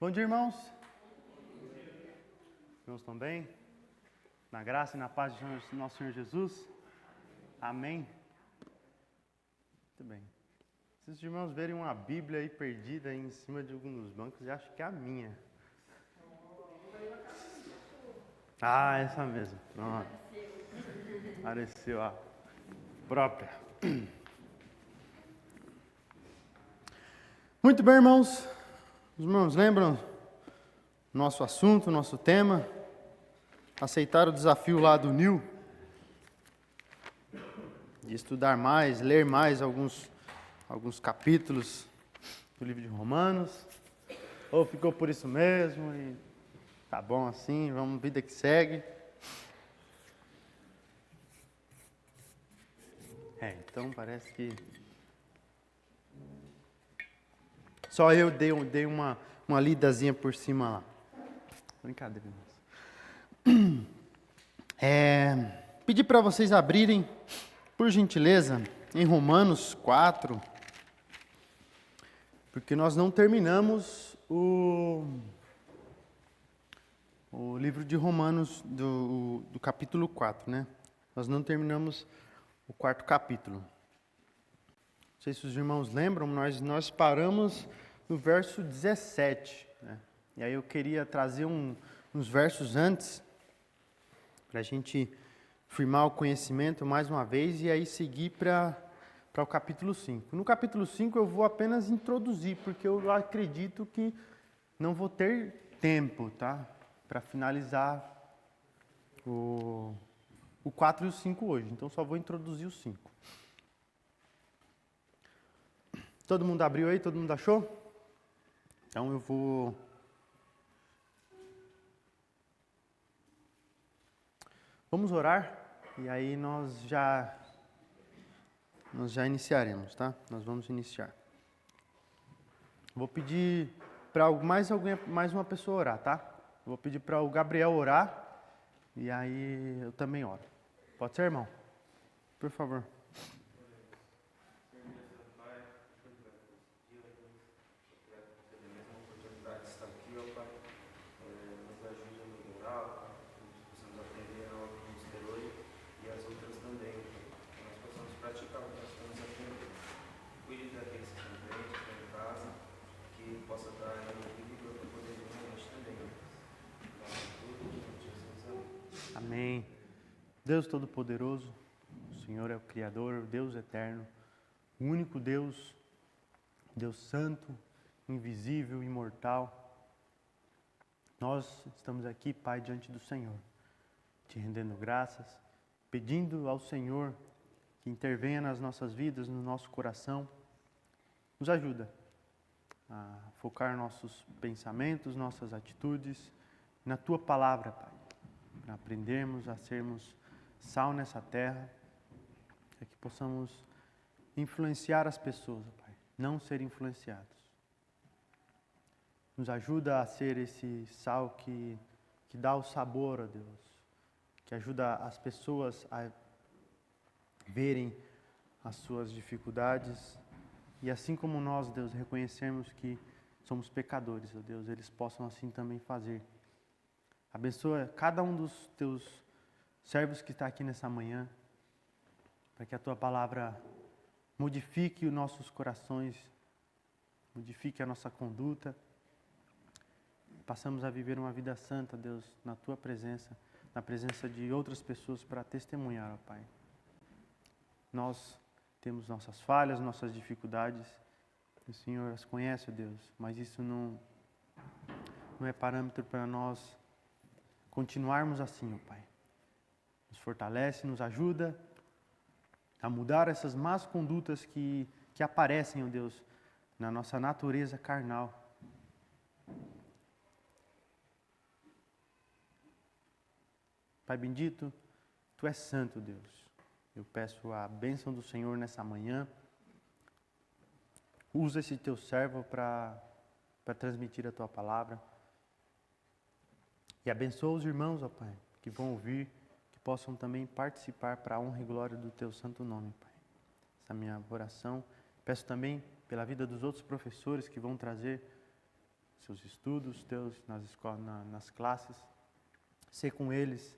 Bom dia, irmãos. Irmãos estão bem? Na graça e na paz de nosso Senhor Jesus. Amém. Muito bem. Se os irmãos verem uma Bíblia aí perdida aí em cima de algum dos bancos, eu acho que é a minha. Ah, essa mesmo. Pronto. Apareceu a própria. Muito bem, irmãos. Os irmãos lembram nosso assunto, nosso tema? Aceitar o desafio lá do Nil, de estudar mais, ler mais alguns capítulos do livro de Romanos, ou ficou por isso mesmo e tá bom assim, vamos, vida que segue. Então parece que só eu dei uma lidazinha por cima lá. Brincadeira, irmãos. Pedir para vocês abrirem, por gentileza, em Romanos 4, porque nós não terminamos o livro de Romanos do capítulo 4, né? Nós não terminamos o quarto capítulo. Não sei se os irmãos lembram, nós paramos no verso 17, né? E aí eu queria trazer uns versos antes, para a gente firmar o conhecimento mais uma vez e aí seguir para o capítulo 5. No capítulo 5 eu vou apenas introduzir, porque eu acredito que não vou ter tempo, tá? Para finalizar o 4 e o 5 hoje. Então só vou introduzir o 5. Todo mundo abriu aí? Todo mundo achou? Então eu vou... Vamos orar e aí nós já iniciaremos, tá? Nós vamos iniciar. Vou pedir para mais uma pessoa orar, tá? Vou pedir para o Gabriel orar e aí eu também oro. Pode ser, irmão? Por favor. Amém. Deus Todo-Poderoso, o Senhor é o Criador, o Deus Eterno, o único Deus, Deus Santo, invisível, imortal. Nós estamos aqui, Pai, diante do Senhor, te rendendo graças, pedindo ao Senhor que intervenha nas nossas vidas, no nosso coração. Nos ajuda a focar nossos pensamentos, nossas atitudes na Tua Palavra, Pai. Para aprendermos a sermos sal nessa terra, para que possamos influenciar as pessoas, Pai, não ser influenciados. Nos ajuda a ser esse sal que dá o sabor a Deus, que ajuda as pessoas a verem as suas dificuldades e assim como nós, Deus, reconhecermos que somos pecadores, ó Deus, eles possam assim também fazer. Abençoa cada um dos teus servos que está aqui nessa manhã, para que a tua palavra modifique os nossos corações, modifique a nossa conduta. Passamos a viver uma vida santa, Deus, na tua presença, na presença de outras pessoas para testemunhar, ó Pai. Nós temos nossas falhas, nossas dificuldades, o Senhor as conhece, ó Deus, mas isso não é parâmetro para nós continuarmos assim, ó Pai. Nos fortalece, nos ajuda a mudar essas más condutas que aparecem, ó Deus, na nossa natureza carnal. Pai bendito, Tu és santo, Deus. Eu peço a bênção do Senhor nessa manhã. Usa esse Teu servo para transmitir a Tua palavra. E abençoa os irmãos, ó Pai, que vão ouvir, que possam também participar para a honra e glória do Teu santo nome, Pai. Essa é a minha oração. Peço também pela vida dos outros professores que vão trazer seus estudos, Deus, nas escolas, nas classes. Ser com eles,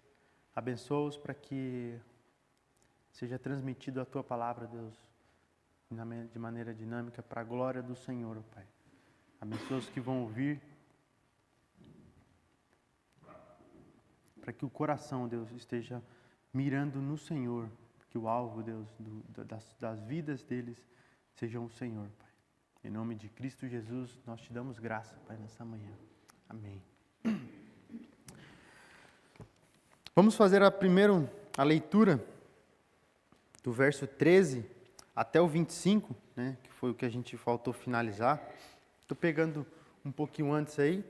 abençoa-os para que seja transmitido a Tua palavra, Deus, de maneira dinâmica, para a glória do Senhor, ó Pai. Abençoa os que vão ouvir, para que o coração, Deus, esteja mirando no Senhor, que o alvo, Deus, das vidas deles sejam o Senhor, Pai. Em nome de Cristo Jesus, nós te damos graça, Pai, nessa manhã. Amém. Vamos fazer primeiro a leitura do verso 13 até o 25, né, que foi o que a gente faltou finalizar. Estou pegando um pouquinho antes aí,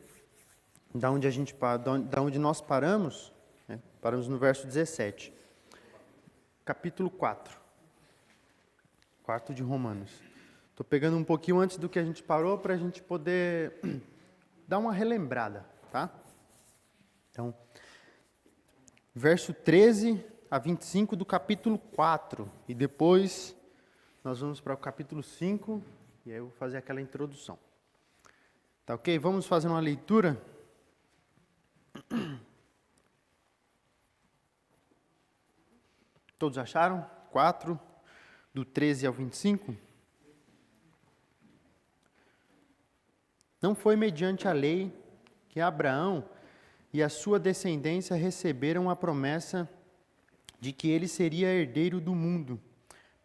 da onde nós paramos, né, paramos no verso 17. Capítulo 4 de Romanos. Estou pegando um pouquinho antes do que a gente parou para a gente poder dar uma relembrada, tá? Então, verso 13 a 25 do capítulo 4. E depois nós vamos para o capítulo 5 e aí eu vou fazer aquela introdução. Tá ok? Vamos fazer uma leitura. Todos acharam? 4, do 13 ao 25. Não foi mediante a lei que Abraão e a sua descendência receberam a promessa de que ele seria herdeiro do mundo,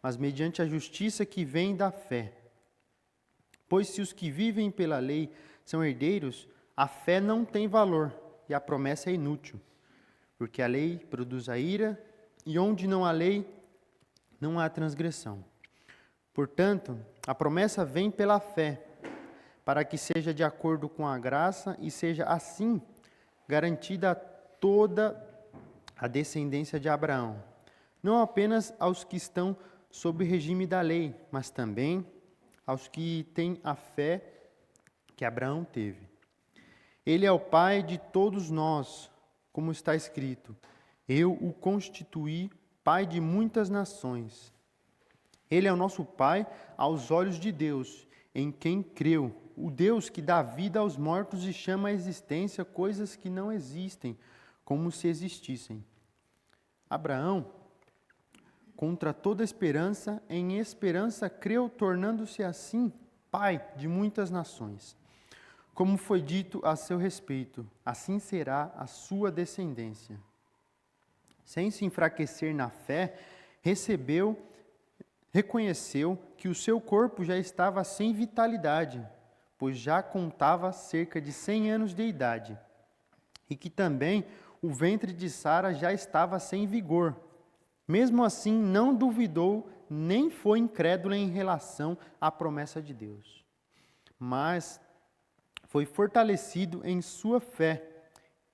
mas mediante a justiça que vem da fé. Pois se os que vivem pela lei são herdeiros, a fé não tem valor e a promessa é inútil, porque a lei produz a ira, e onde não há lei, não há transgressão. Portanto, a promessa vem pela fé, para que seja de acordo com a graça e seja assim garantida a toda a descendência de Abraão, não apenas aos que estão sob o regime da lei, mas também aos que têm a fé que Abraão teve. Ele é o pai de todos nós, como está escrito: eu o constituí pai de muitas nações. Ele é o nosso pai aos olhos de Deus, em quem creu, o Deus que dá vida aos mortos e chama à existência coisas que não existem, como se existissem. Abraão, contra toda esperança, em esperança creu, tornando-se assim pai de muitas nações. Como foi dito a seu respeito, assim será a sua descendência. Sem se enfraquecer na fé, reconheceu que o seu corpo já estava sem vitalidade, pois já contava cerca de 100 anos de idade, e que também o ventre de Sara já estava sem vigor. Mesmo assim, não duvidou, nem foi incrédulo em relação à promessa de Deus, mas foi fortalecido em sua fé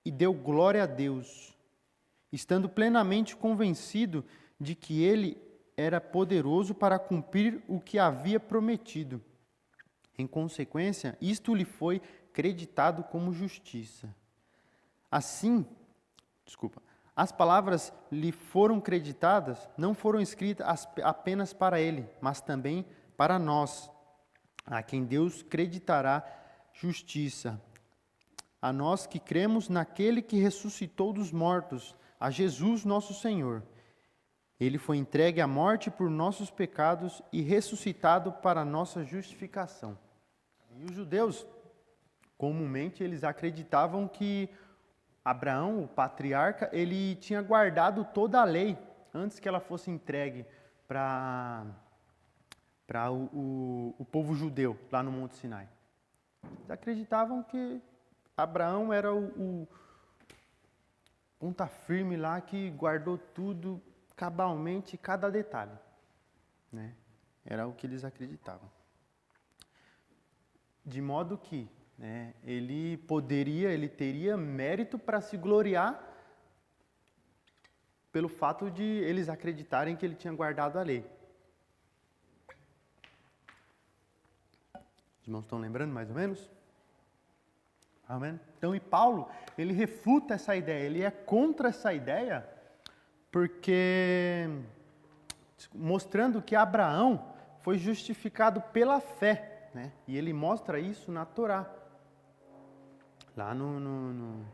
e deu glória a Deus, estando plenamente convencido de que ele era poderoso para cumprir o que havia prometido. Em consequência, isto lhe foi creditado como justiça. Assim, as palavras lhe foram creditadas, não foram escritas apenas para ele, mas também para nós, a quem Deus creditará justiça. A nós que cremos naquele que ressuscitou dos mortos, a Jesus nosso Senhor. Ele foi entregue à morte por nossos pecados e ressuscitado para a nossa justificação. E os judeus, comumente, eles acreditavam que Abraão, o patriarca, ele tinha guardado toda a lei antes que ela fosse entregue para o povo judeu lá no Monte Sinai. Eles acreditavam que Abraão era o ponta firme lá que guardou tudo cabalmente, cada detalhe, né? Era o que eles acreditavam. De modo que, né, ele teria mérito para se gloriar pelo fato de eles acreditarem que ele tinha guardado a lei. Os irmãos estão lembrando mais ou menos? Amém? Então, e Paulo, ele refuta essa ideia, ele é contra essa ideia, porque mostrando que Abraão foi justificado pela fé, né? E ele mostra isso na Torá. Lá no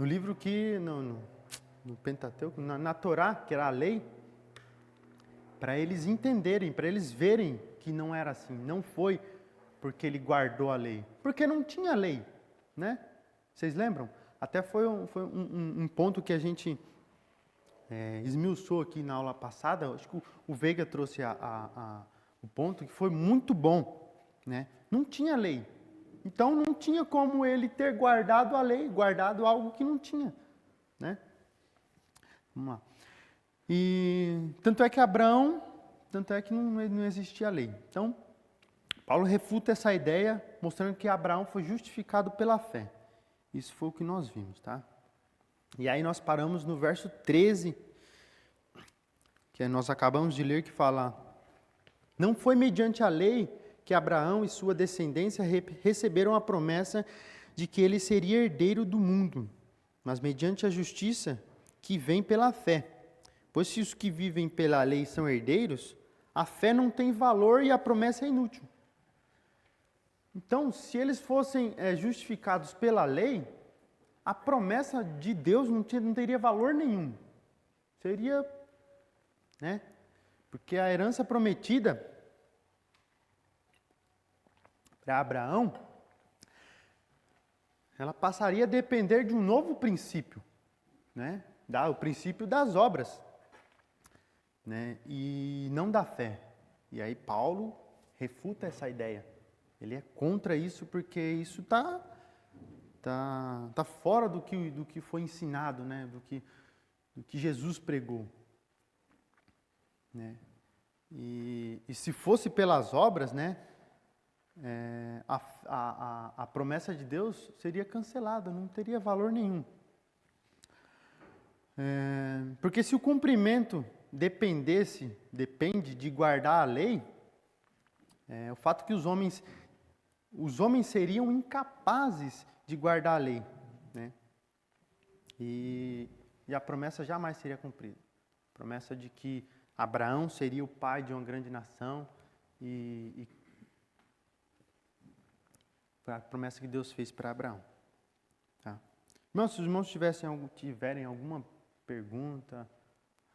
livro que, no Pentateuco, na Torá, que era a lei, para eles entenderem, para eles verem que não era assim, não foi porque ele guardou a lei, porque não tinha lei, né? Vocês lembram? Até foi um ponto que a gente esmiuçou aqui na aula passada. Acho que o Veiga trouxe o ponto que foi muito bom, né? Não tinha lei, então não tinha como ele ter guardado a lei, guardado algo que não tinha, né? Vamos lá. E tanto é que não existia lei. Então, Paulo refuta essa ideia, mostrando que Abraão foi justificado pela fé. Isso foi o que nós vimos, tá? E aí nós paramos no verso 13, que nós acabamos de ler, que fala: não foi mediante a lei que Abraão e sua descendência receberam a promessa de que ele seria herdeiro do mundo, mas mediante a justiça que vem pela fé. Pois se os que vivem pela lei são herdeiros, a fé não tem valor e a promessa é inútil. Então, se eles fossem justificados pela lei, a promessa de Deus não teria valor nenhum. Seria, né? Porque a herança prometida para Abraão, ela passaria a depender de um novo princípio, né? O princípio das obras, né? E não da fé. E aí Paulo refuta essa ideia. Ele é contra isso porque isso tá fora do que foi ensinado, né? Do que Jesus pregou, né? E se fosse pelas obras, né? A promessa de Deus seria cancelada, não teria valor nenhum. Porque se o cumprimento depende de guardar a lei, o fato que os homens seriam incapazes de guardar a lei, né? E a promessa jamais seria cumprida. A promessa de que Abraão seria o pai de uma grande nação e foi a promessa que Deus fez para Abraão. Tá? Irmãos, se os irmãos tiverem alguma pergunta,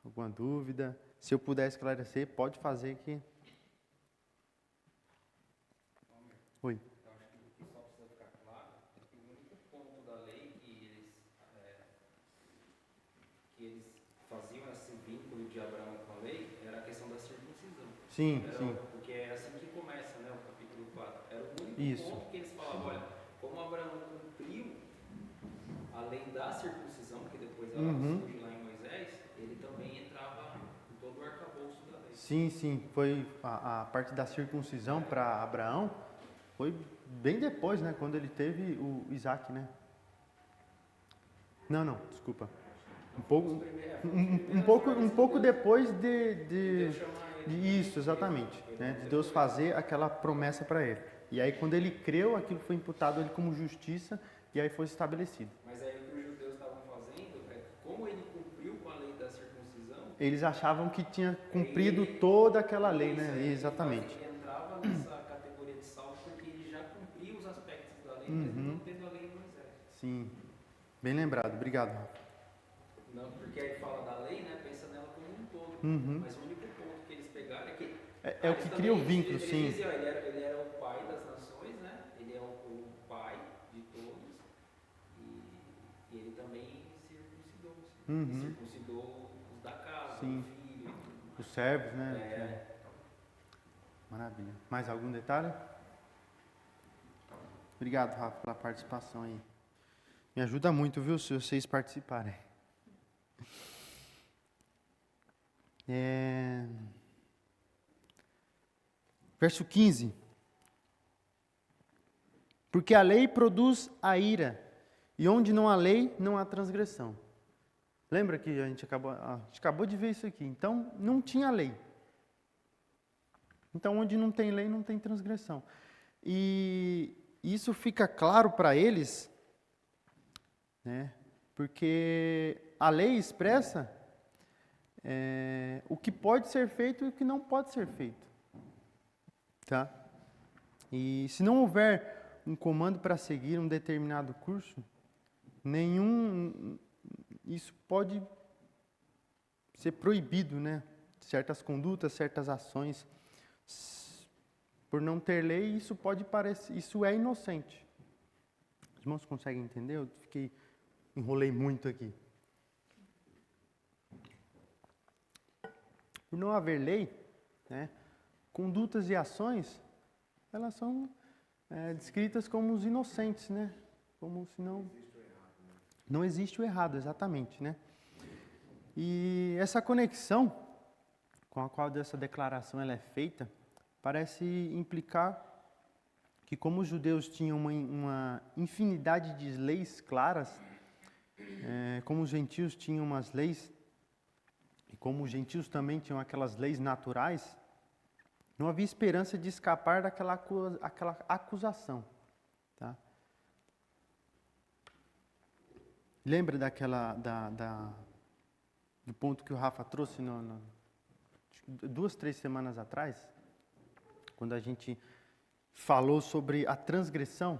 alguma dúvida, se eu puder esclarecer, pode fazer que... Oi. Eu acho que só precisa ficar claro que o único ponto da lei que eles faziam esse vínculo de Abraão com a lei era a questão da circuncisão. Sim, sim. Porque é assim que começa, né, o capítulo 4. Era o único Isso. ponto que eles falavam: olha, como Abraão cumpriu a lei da circuncisão, que depois ela surge lá em Moisés, ele também entrava em todo o arcabouço da lei. Sim. Foi a parte da circuncisão para Abraão. Foi bem depois, né? Quando ele teve o Isaac, né? Não, desculpa. Um pouco depois de isso, exatamente. Né? De Deus fazer aquela promessa para ele. E aí, quando ele creu, aquilo foi imputado a ele como justiça e aí foi estabelecido. Mas aí o que os judeus estavam fazendo como ele cumpriu com a lei da circuncisão, eles achavam que tinha cumprido toda aquela lei, né? Exatamente. Ele entrava nessa categoria de salvo porque ele já cumpriu os aspectos da lei, mesmo não tendo a lei em Moisés. Sim, bem lembrado. Obrigado, Rafa. Não, porque aí fala da lei, né? Pensa nela como um todo. Mas o único ponto que eles pegaram é que... É o que cria o vínculo, eles sim. diziam, ele era o pai das nações, né? Ele é o pai de todos. E ele também circuncidou. Ele circuncidou os da casa, Sim. o filho. Os servos, né? Maravilha. Mais algum detalhe? Obrigado, Rafa, pela participação aí. Me ajuda muito, viu, se vocês participarem. Verso 15. Porque a lei produz a ira, e onde não há lei, não há transgressão. Lembra que a gente acabou de ver isso aqui. Então, não tinha lei. Então, onde não tem lei, não tem transgressão. E isso fica claro para eles, né? Porque a lei expressa o que pode ser feito e o que não pode ser feito. Tá? E se não houver um comando para seguir um determinado curso, isso pode ser proibido, né? Certas condutas, certas ações. Por não ter lei, isso pode parecer, isso é inocente. Os irmãos conseguem entender? Eu enrolei muito aqui. Por não haver lei, né, condutas e ações, elas são descritas como os inocentes, né? Como se não existe o errado, exatamente, né? E essa conexão com a qual essa declaração ela é feita, parece implicar que como os judeus tinham uma infinidade de leis claras, como os gentios tinham umas leis, e como os gentios também tinham aquelas leis naturais, não havia esperança de escapar daquela acusação. Tá? Lembra do ponto que o Rafa trouxe 2, 3 semanas atrás? Quando a gente falou sobre a transgressão.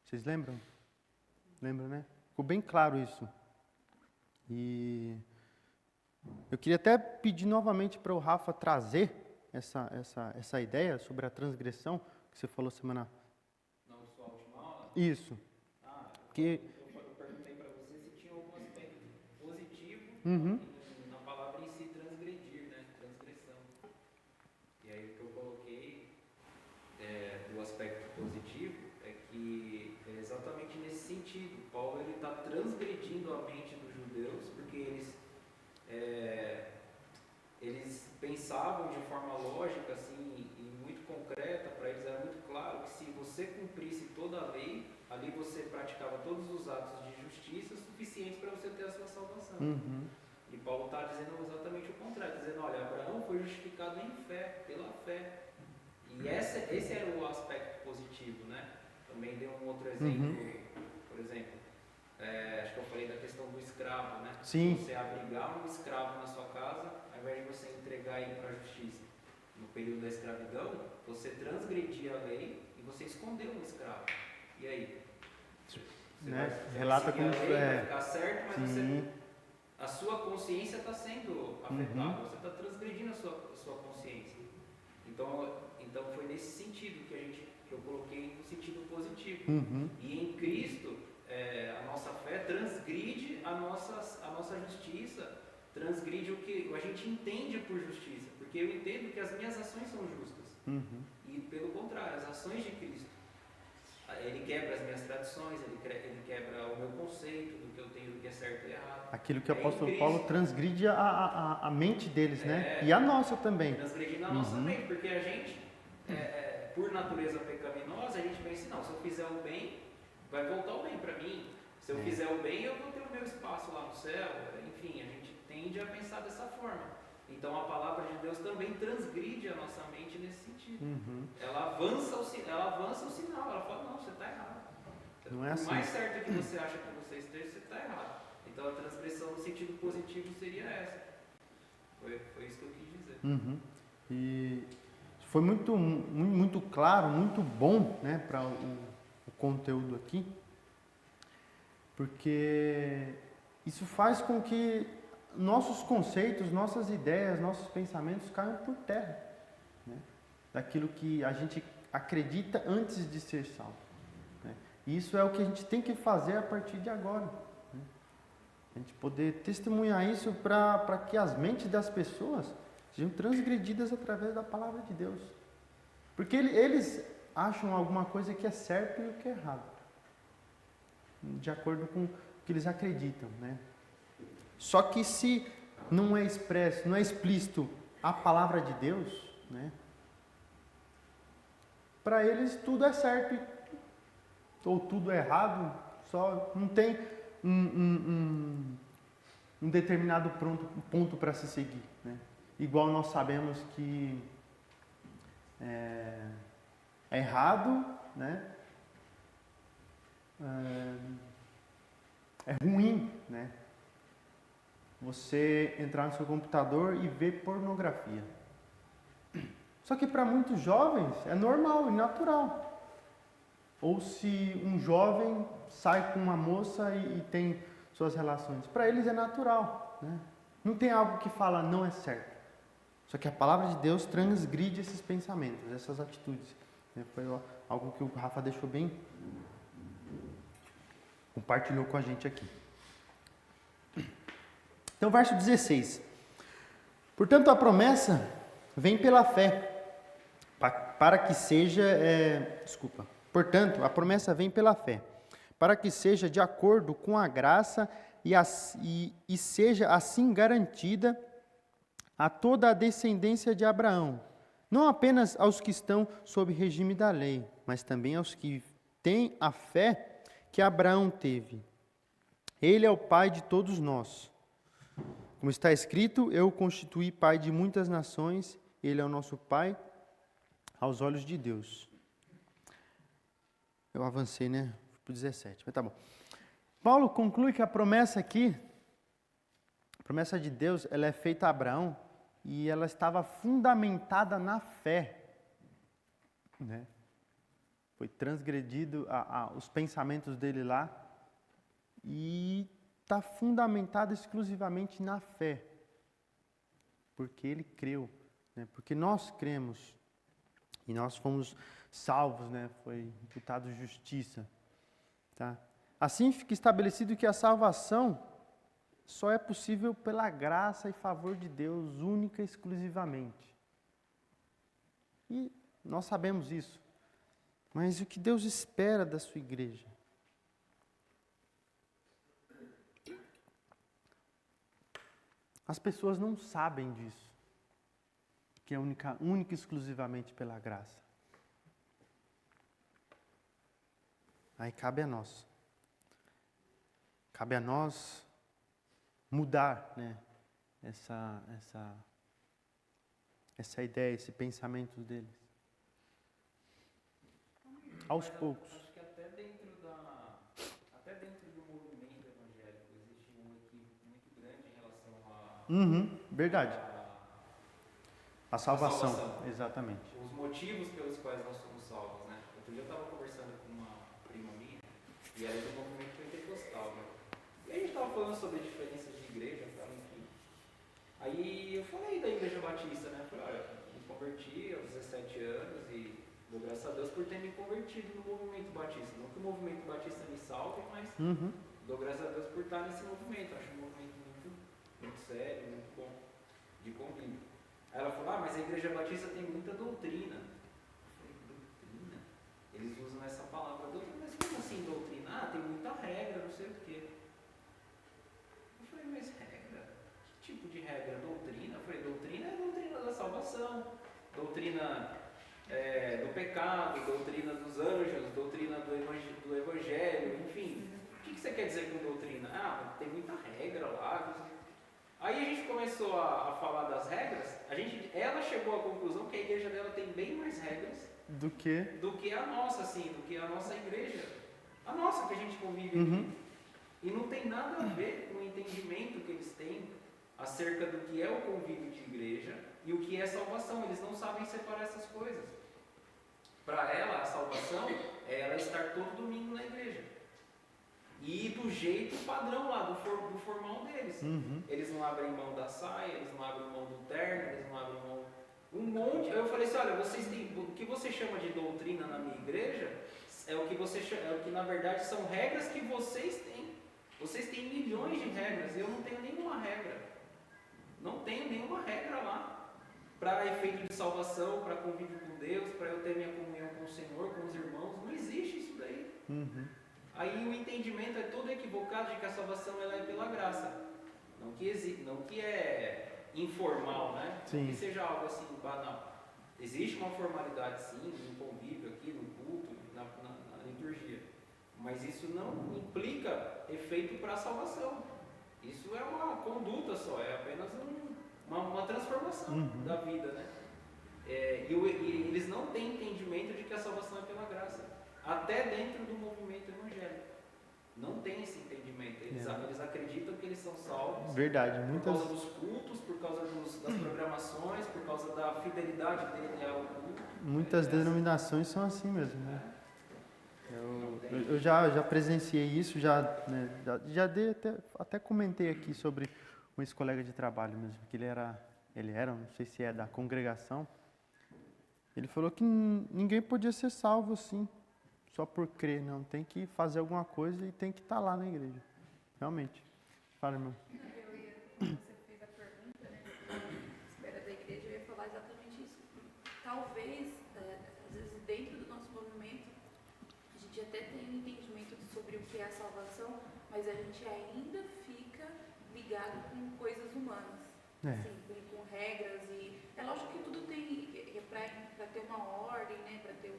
Vocês lembram? Lembram, né? Ficou bem claro isso. E eu queria até pedir novamente para o Rafa trazer essa ideia sobre a transgressão que você falou semana. Na sua última aula? Isso. Eu perguntei para você se tinha algum aspecto positivo na palavra em si, transgredir, né? Transgressão. E aí o que eu coloquei do aspecto positivo é que é exatamente nesse sentido. Paulo está transgredindo a mente dos judeus, porque eles pensavam de forma lógica assim, e muito concreta, para eles era muito claro que se você cumprisse toda a lei, ali você praticava todos os atos de justiça suficientes para você ter a sua salvação. E Paulo está dizendo exatamente o contrário, dizendo, olha, Abraão foi justificado em fé, pela fé. E esse era o aspecto positivo, né? Também dei um outro exemplo, por exemplo, acho que eu falei da questão do escravo, né? Sim. Você abrigar um escravo na sua casa, ao invés de você entregar ele para a justiça. No período da escravidão, você transgredia a lei e você escondeu um escravo. E aí? Relata como vai ficar certo, mas a sua consciência está sendo afetada, você está transgredindo a sua consciência. Então foi nesse sentido que eu coloquei no sentido positivo. E em Cristo, a nossa fé transgride a nossa justiça, transgride o que a gente entende por justiça, porque eu entendo que as minhas ações são justas. E pelo contrário, as ações de Cristo. Ele quebra as minhas tradições, ele quebra o meu conceito do que eu tenho, do que é certo e errado. Aquilo que o apóstolo Paulo transgride a mente deles, né? E a nossa também. Transgredindo a nossa mente, porque a gente, por natureza pecaminosa, a gente pensa, não, se eu fizer o bem, vai voltar o bem para mim. Se eu fizer o bem, eu vou ter o meu espaço lá no céu. Enfim, a gente tende a pensar dessa forma. Então a palavra de Deus também transgride a nossa mente nesse sentido. Ela avança o sinal, ela fala, não, você está errado. Não é assim. Por mais certo que você acha que você esteja, você está errado. Então a transgressão no sentido positivo seria essa. Foi isso que eu quis dizer. E foi muito claro, muito bom, né, para o conteúdo aqui, porque isso faz com que nossos conceitos, nossas ideias, nossos pensamentos caiam por terra, né? Daquilo que a gente acredita antes de ser salvo, né? E isso é o que a gente tem que fazer a partir de agora, né? A gente poder testemunhar isso para que as mentes das pessoas sejam transgredidas através da palavra de Deus. Porque eles acham alguma coisa que é certo e o que é errado, de acordo com o que eles acreditam, né? Só que se não é expresso, não é explícito a palavra de Deus, né? Para eles tudo é certo ou tudo é errado, só não tem um determinado ponto para se seguir, né? Igual nós sabemos que é errado, né? É ruim, né? Você entrar no seu computador e ver pornografia. Só que para muitos jovens é normal e natural. ou se um jovem sai com uma moça e tem suas relações. Para eles é natural, né? Não tem algo que fala não é certo. Só que a palavra de Deus transgride esses pensamentos, essas atitudes. Foi algo que o Rafa deixou bem, compartilhou com a gente aqui. Então, verso 16. Portanto, a promessa vem pela fé, para que seja... Portanto, a promessa vem pela fé, para que seja de acordo com a graça e seja assim garantida a toda a descendência de Abraão, não apenas aos que estão sob regime da lei, mas também aos que têm a fé que Abraão teve. Ele é o pai de todos nós. Como está escrito, eu o constituí pai de muitas nações, ele é o nosso pai aos olhos de Deus. Eu avancei, né? Para o 17, mas tá bom. Paulo conclui que a promessa aqui, a promessa de Deus, ela é feita a Abraão e ela estava fundamentada na fé, né? Foi transgredido os pensamentos dele lá e está fundamentada exclusivamente na fé, porque ele creu, né? Porque nós cremos e nós fomos salvos, né? Foi imputado justiça, tá? Assim fica estabelecido que a salvação só é possível pela graça e favor de Deus, única e exclusivamente. E nós sabemos isso. Mas o que Deus espera da sua igreja? As pessoas não sabem disso, que é única e exclusivamente pela graça. Aí cabe a nós. Cabe a nós mudar, né, essa ideia, esse pensamento deles. Aos poucos. Acho que até dentro do movimento evangélico existe um equívoco muito grande em relação Verdade. A salvação. salvação. Exatamente. Os motivos pelos quais nós somos salvos, né? Outro dia eu estava conversando com uma prima minha, e ela é do movimento pentecostal, né? E a gente estava falando sobre diferenças de igreja, enfim. Aí eu falei da igreja batista, né? Eu falei, olha, me converti aos 17 anos e dou graças a Deus por ter me convertido no movimento batista. Não que o movimento batista me salve, mas dou graças a Deus por estar nesse movimento. Acho um movimento muito sério, muito bom, de convívio. Aí ela falou, mas a igreja batista tem muita doutrina. Eu falei, doutrina? Eles usam essa palavra, doutrina, mas como assim doutrina? Ah, tem muita regra, não sei o quê. Eu falei, mas regra? Que tipo de regra? Doutrina? Eu falei, doutrina é a doutrina da salvação, doutrina do pecado, doutrina dos anjos, doutrina do evangelho, enfim. O que você quer dizer com doutrina? Ah, tem muita regra lá. Aí a gente começou a falar das regras, ela chegou à conclusão que a igreja dela tem bem mais regras do que a nossa, assim, do que a nossa igreja. A nossa que a gente convive aqui. E não tem nada a ver com o entendimento que eles têm acerca do que é o convívio de igreja e o que é salvação. Eles não sabem separar essas coisas. Para ela, a salvação é ela estar todo domingo na igreja. E do jeito padrão lá, do formal deles. Eles não abrem mão da saia, eles não abrem mão do terno, eles não abrem mão... Um monte... Eu falei assim, olha, vocês têm... O que você chama de doutrina na minha igreja é o que na verdade são regras que vocês têm. Vocês têm milhões de regras e eu não tenho nenhuma regra. Não tenho nenhuma regra lá. Para efeito de salvação, para convívio com Deus, para eu ter minha comunhão com o Senhor, com os irmãos. Não existe isso daí. Aí o entendimento é todo equivocado de que a salvação ela é pela graça. Não que é informal, né? Não que seja algo assim banal. Existe uma formalidade sim, no convívio aqui, no culto, na liturgia. Mas isso não implica efeito para a salvação. Isso é uma conduta só, é apenas uma transformação da vida, né? E eles não têm entendimento de que a salvação é pela graça. Até dentro do movimento evangélico. Não tem esse entendimento. Eles acreditam que eles são salvos. Verdade, por causa dos cultos, por causa das programações, por causa da fidelidade dele ao culto. Muitas denominações são assim mesmo, né? Eu já presenciei isso, já dei até comentei aqui sobre um ex-colega de trabalho mesmo, que ele era, não sei se é da congregação. Ele falou que ninguém podia ser salvo assim, só por crer, não. Tem que fazer alguma coisa e tem que estar lá na igreja. Realmente. Fala, irmão. Você fez a pergunta, né? Espera da igreja, eu ia falar exatamente isso. Talvez, às vezes, dentro do nosso movimento, a gente até tem um entendimento sobre o que é a salvação, mas a gente ainda fica ligado com coisas humanas. Assim, com regras e... É lógico que tudo tem... para ter uma ordem, né? Para ter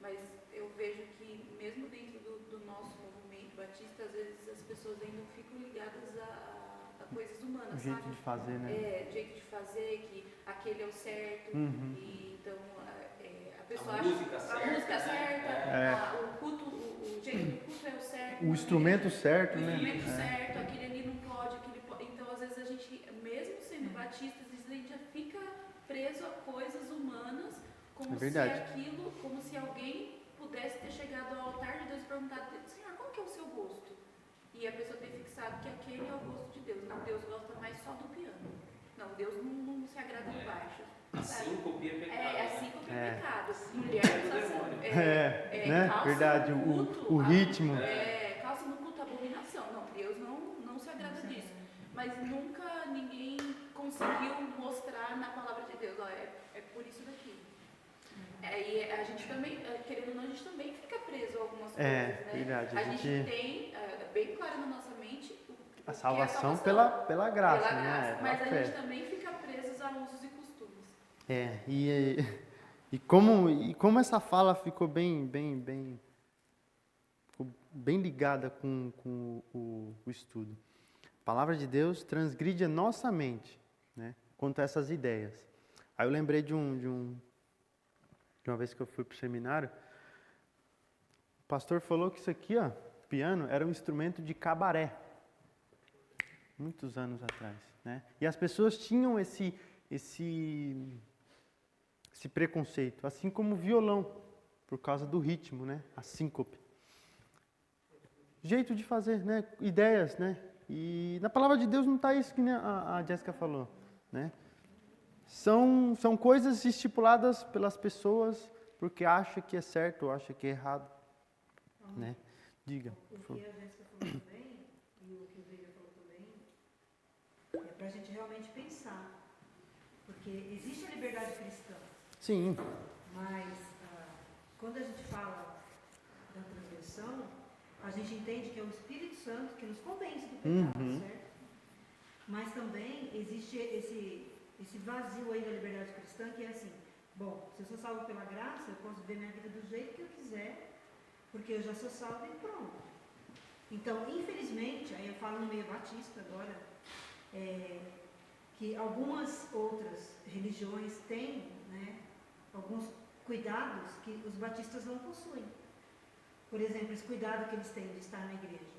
mas eu vejo que mesmo dentro do nosso movimento batista, às vezes as pessoas ainda ficam ligadas a coisas humanas, O jeito sabe? de fazer, né? Jeito de fazer, que aquele é o certo, e então a pessoa A acha música certa, a música certa, É. o culto, o jeito do culto é o certo. O instrumento certo, o né? instrumento certo, aquele ali não pode, aquele pode. Então, às vezes a gente, mesmo sendo batista, às vezes a gente já fica preso a coisas humanas, como se aquilo, como se alguém pudesse ter chegado ao altar de Deus e perguntado: Senhor, qual que é o seu gosto? E a pessoa ter fixado que aquele é o gosto de Deus. Não, Deus gosta mais só do piano. Não, Deus não se agrada de baixo. A síncope é pecado. A síncope é pecado. Mulher né? calça Verdade, no culto, o ritmo. Calça no culto, abominação. Não, Deus não se agrada disso. Mas nunca ninguém conseguiu mostrar na palavra de Deus, é por isso daqui. E a gente também, querendo ou não, a gente também fica preso a algumas coisas, né? Verdade. A gente tem bem claro na nossa mente a salvação pela graça, né? Mas a gente também fica preso a usos e costumes. E como essa fala ficou bem ligada com o estudo. A palavra de Deus transgride a nossa mente, né? Quanto a essas ideias. Aí eu lembrei de uma vez que eu fui para o seminário, o pastor falou que isso aqui, piano, era um instrumento de cabaré, muitos anos atrás, né? E as pessoas tinham esse preconceito, assim como o violão, por causa do ritmo, né? A síncope. Jeito de fazer, né? Ideias, né? E na palavra de Deus não está isso que a Jéssica falou, né? São coisas estipuladas pelas pessoas porque acha que é certo ou acha que é errado, né? Diga. O que a Jéssica falou também, e o que o Veiga falou também, é para a gente realmente pensar. Porque existe a liberdade cristã. Sim. Mas quando a gente fala da transgressão, a gente entende que é o Espírito Santo que nos convence do pecado, certo? Mas também existe esse vazio aí da liberdade cristã, que é assim: bom, se eu sou salvo pela graça, eu posso viver minha vida do jeito que eu quiser, porque eu já sou salvo e pronto. Então, infelizmente, aí eu falo no meio batista agora, que algumas outras religiões têm, né, alguns cuidados que os batistas não possuem. Por exemplo, esse cuidado que eles têm de estar na igreja.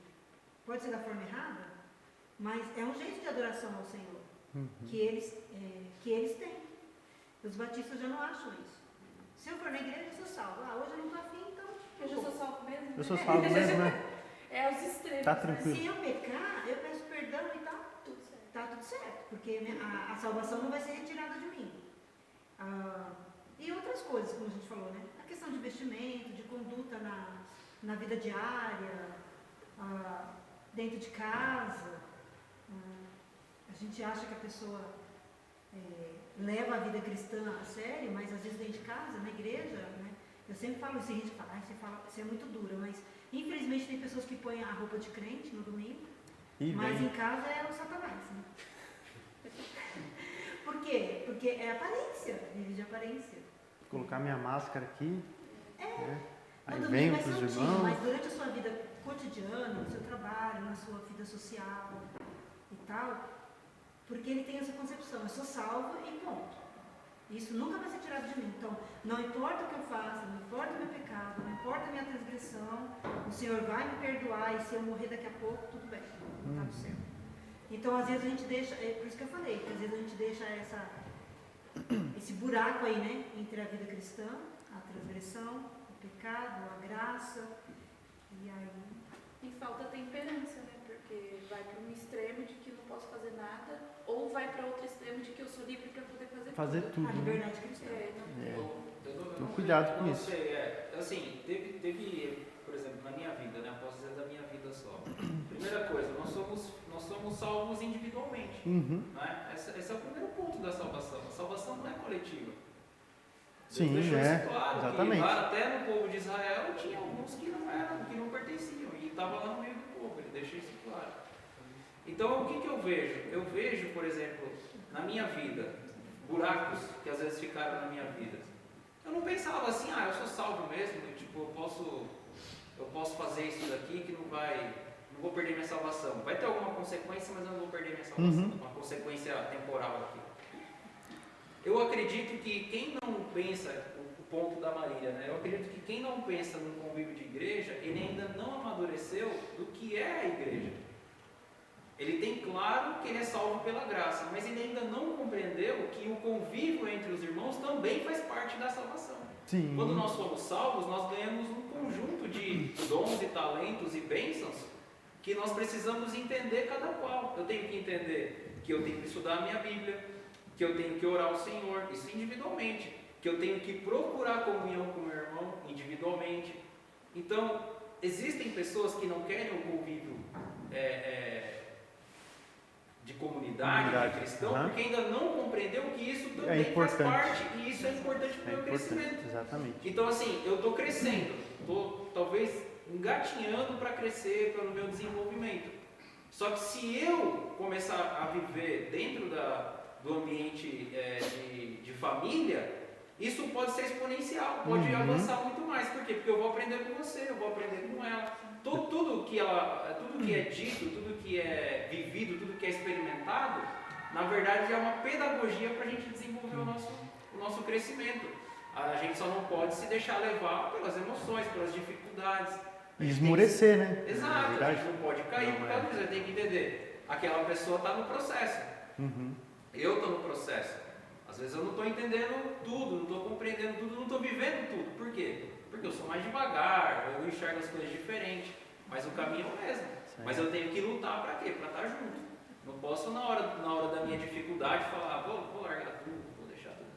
Pode ser da forma errada, mas é um jeito de adoração ao Senhor que eles têm. Os batistas já não acham isso. Se eu for na igreja, eu sou salvo. Hoje eu não estou afim, então... Eu já sou salvo mesmo. Eu sou salvo mesmo, né? É os extremos. Tá tranquilo. Se eu pecar, eu peço perdão e tá tudo certo. Porque a salvação não vai ser retirada de mim. E outras coisas, como a gente falou, né? A questão de vestimento, de conduta na vida diária, dentro de casa. A gente acha que a pessoa leva a vida cristã a sério, mas às vezes dentro de casa, na igreja, né? Eu sempre falo assim, a gente fala, você é muito dura, mas infelizmente tem pessoas que põem a roupa de crente no domingo, mas em casa é o Satanás, né? Por quê? Porque é aparência, vive de aparência. Vou colocar minha máscara aqui. Né? Aí No venho domingo para é os santinho, irmãos. mas durante a sua vida cotidiana, no seu trabalho, na sua vida social e tal, porque ele tem essa concepção: eu sou salvo e ponto. Isso nunca vai ser tirado de mim. Então, não importa o que eu faça, não importa o meu pecado, não importa a minha transgressão, o Senhor vai me perdoar, e se eu morrer daqui a pouco, tudo bem, está no céu. Então, às vezes a gente deixa, por isso que eu falei, que às vezes a gente deixa esse buraco aí, né, entre a vida cristã, a transgressão, o pecado, a graça, vai para outro extremo de que eu sou livre para poder Fazer tudo. tudo, A né? liberdade cristã. Então, cuidado com não isso. sei, assim, teve, por exemplo, na minha vida, né? Eu posso dizer da minha vida só. Primeira coisa, nós somos salvos individualmente. Uhum. Né? Esse é o primeiro ponto da salvação. A salvação não é coletiva. Sim, Deus deixou é, isso claro, exatamente. que lá até no povo de Israel tinha alguns que não eram, que não pertenciam, e estava lá no meio do povo, ele deixou isso claro. Então, o que eu vejo? Eu vejo, por exemplo, na minha vida, buracos que às vezes ficaram na minha vida. Eu não pensava assim, eu sou salvo mesmo, tipo, eu posso fazer isso daqui que não vou perder minha salvação. Vai ter alguma consequência, mas eu não vou perder minha salvação. Uma consequência temporal aqui. Eu acredito que quem não pensa, o ponto da Marília, né? Eu acredito que quem não pensa no convívio de igreja, ele ainda não amadureceu do que é a igreja. Ele tem claro que ele é salvo pela graça, mas ele ainda não compreendeu que o convívio entre os irmãos também faz parte da salvação. Sim. Quando nós somos salvos, nós ganhamos um conjunto de dons e talentos e bênçãos que nós precisamos entender cada qual. Eu tenho que entender que eu tenho que estudar a minha Bíblia, que eu tenho que orar ao Senhor, isso individualmente, que eu tenho que procurar comunhão com o meu irmão individualmente. Então, existem pessoas que não querem o convívio de comunidade, de cristão, porque ainda não compreendeu que isso também faz parte, e isso é importante para o meu crescimento. Exatamente. Então, assim, eu estou crescendo, estou talvez engatinhando para crescer pelo meu desenvolvimento. Só que se eu começar a viver dentro do ambiente de família, isso pode ser exponencial, pode avançar muito mais. Por quê? Porque eu vou aprender com você, eu vou aprender com ela. Tudo que é dito, tudo que é vivido, tudo que é experimentado, na verdade é uma pedagogia para a gente desenvolver o nosso crescimento. A gente só não pode se deixar levar pelas emoções, pelas dificuldades. Esmorecer, né? Exato, a gente não pode cair por causa disso, tem que entender. Aquela pessoa está no processo. Eu estou no processo. Às vezes eu não estou entendendo tudo, não estou compreendendo tudo, não estou vivendo tudo. Por quê? Porque eu sou mais devagar, eu enxergo as coisas diferentes. Mas o caminho é o mesmo. Sim. Mas eu tenho que lutar para quê? Para estar junto. Não posso na hora da minha dificuldade falar, vou largar tudo, vou deixar tudo.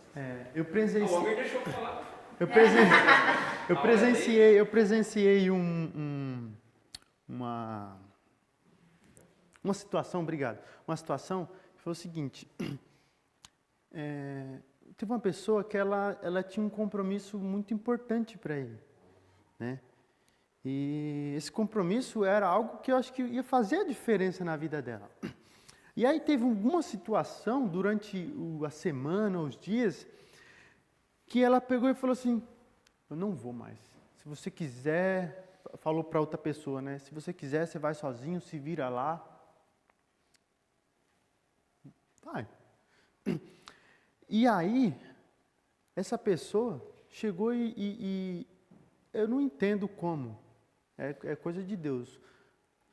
Eu presenciei. O Almir deixou eu falar. Eu presenciei uma situação, obrigado. Uma situação que foi o seguinte. Teve uma pessoa que ela tinha um compromisso muito importante para ele, né? E esse compromisso era algo que eu acho que ia fazer a diferença na vida dela. E aí teve alguma situação durante a semana, os dias, que ela pegou e falou assim, eu não vou mais. Se você quiser, falou para outra pessoa, né? Se você quiser, você vai sozinho, se vira lá. Vai. E aí, essa pessoa chegou e eu não entendo como. É coisa de Deus.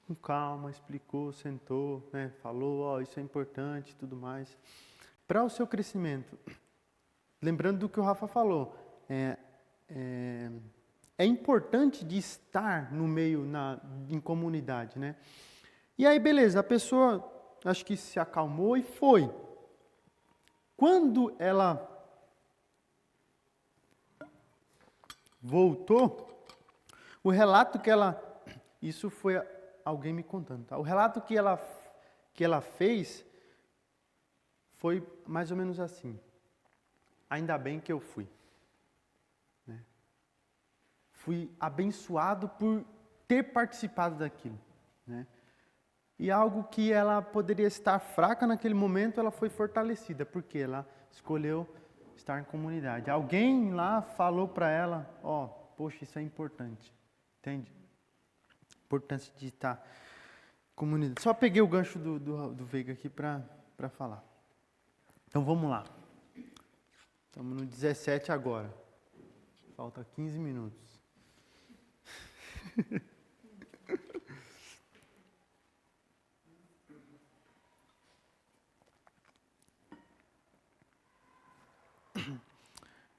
Com calma, explicou, sentou, né, falou, isso é importante e tudo mais. Para o seu crescimento, lembrando do que o Rafa falou, é importante de estar no meio, em comunidade, né? E aí, beleza, a pessoa, acho que se acalmou e foi. Quando ela voltou, o relato que isso foi alguém me contando, tá? O relato que ela fez foi mais ou menos assim. Ainda bem que eu fui. Né? Fui abençoado por ter participado daquilo. Né? E algo que ela poderia estar fraca naquele momento, ela foi fortalecida, porque ela escolheu estar em comunidade. Alguém lá falou para ela, poxa, isso é importante. Entende? Importância de estar em comunidade. Só peguei o gancho do Veiga aqui para falar. Então vamos lá. Estamos no 17 agora. Falta 15 minutos.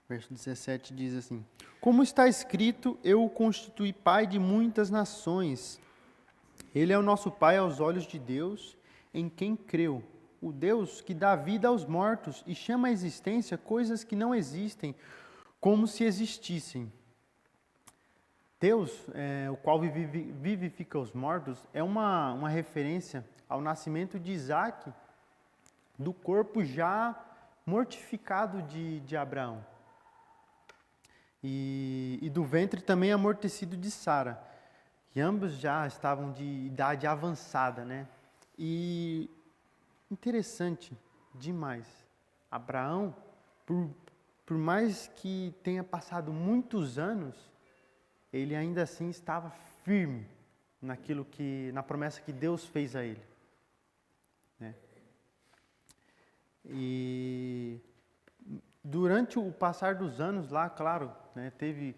Verso 17 diz assim: como está escrito, eu o constituí pai de muitas nações. Ele é o nosso pai aos olhos de Deus, em quem creu, o Deus que dá vida aos mortos e chama à existência coisas que não existem, como se existissem. Deus, o qual vivifica os mortos, é uma referência ao nascimento de Isaac, do corpo já mortificado de Abraão. E do ventre também amortecido de Sara. E ambos já estavam de idade avançada, né? E interessante demais. Abraão, por mais que tenha passado muitos anos, ele ainda assim estava firme na promessa que Deus fez a ele, né? E durante o passar dos anos lá, claro, né, teve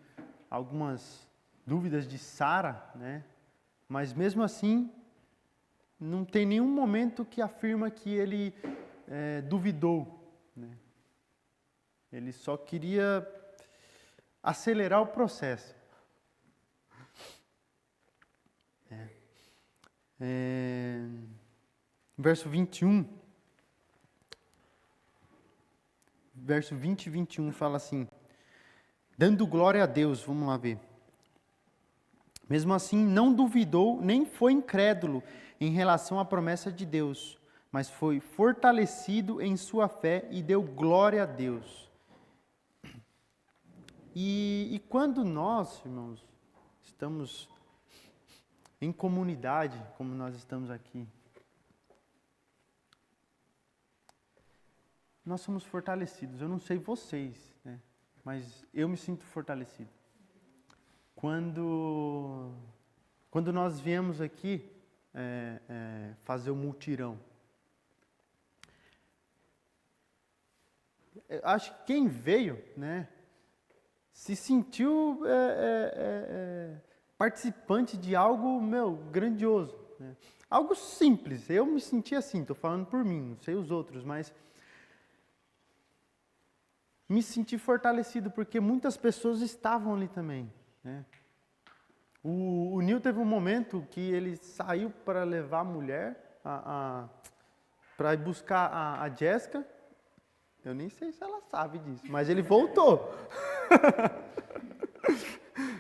algumas dúvidas de Sara, né? Mas mesmo assim, não tem nenhum momento que afirma que ele duvidou, né? Ele só queria acelerar o processo. Verso 21, verso 20 e 21 fala assim: dando glória a Deus, vamos lá ver. Mesmo assim, não duvidou, nem foi incrédulo em relação à promessa de Deus, mas foi fortalecido em sua fé e deu glória a Deus. E quando nós, irmãos, estamos em comunidade, como nós estamos aqui, nós somos fortalecidos. Eu não sei vocês, né? Mas eu me sinto fortalecido. Quando nós viemos aqui fazer o mutirão, acho que quem veio, né, se sentiu participante de algo, grandioso, né? Algo simples. Eu me senti assim, estou falando por mim, não sei os outros, mas me senti fortalecido porque muitas pessoas estavam ali também, né? O Nil teve um momento que ele saiu para levar a mulher para ir buscar a Jéssica. Eu nem sei se ela sabe disso, mas ele voltou.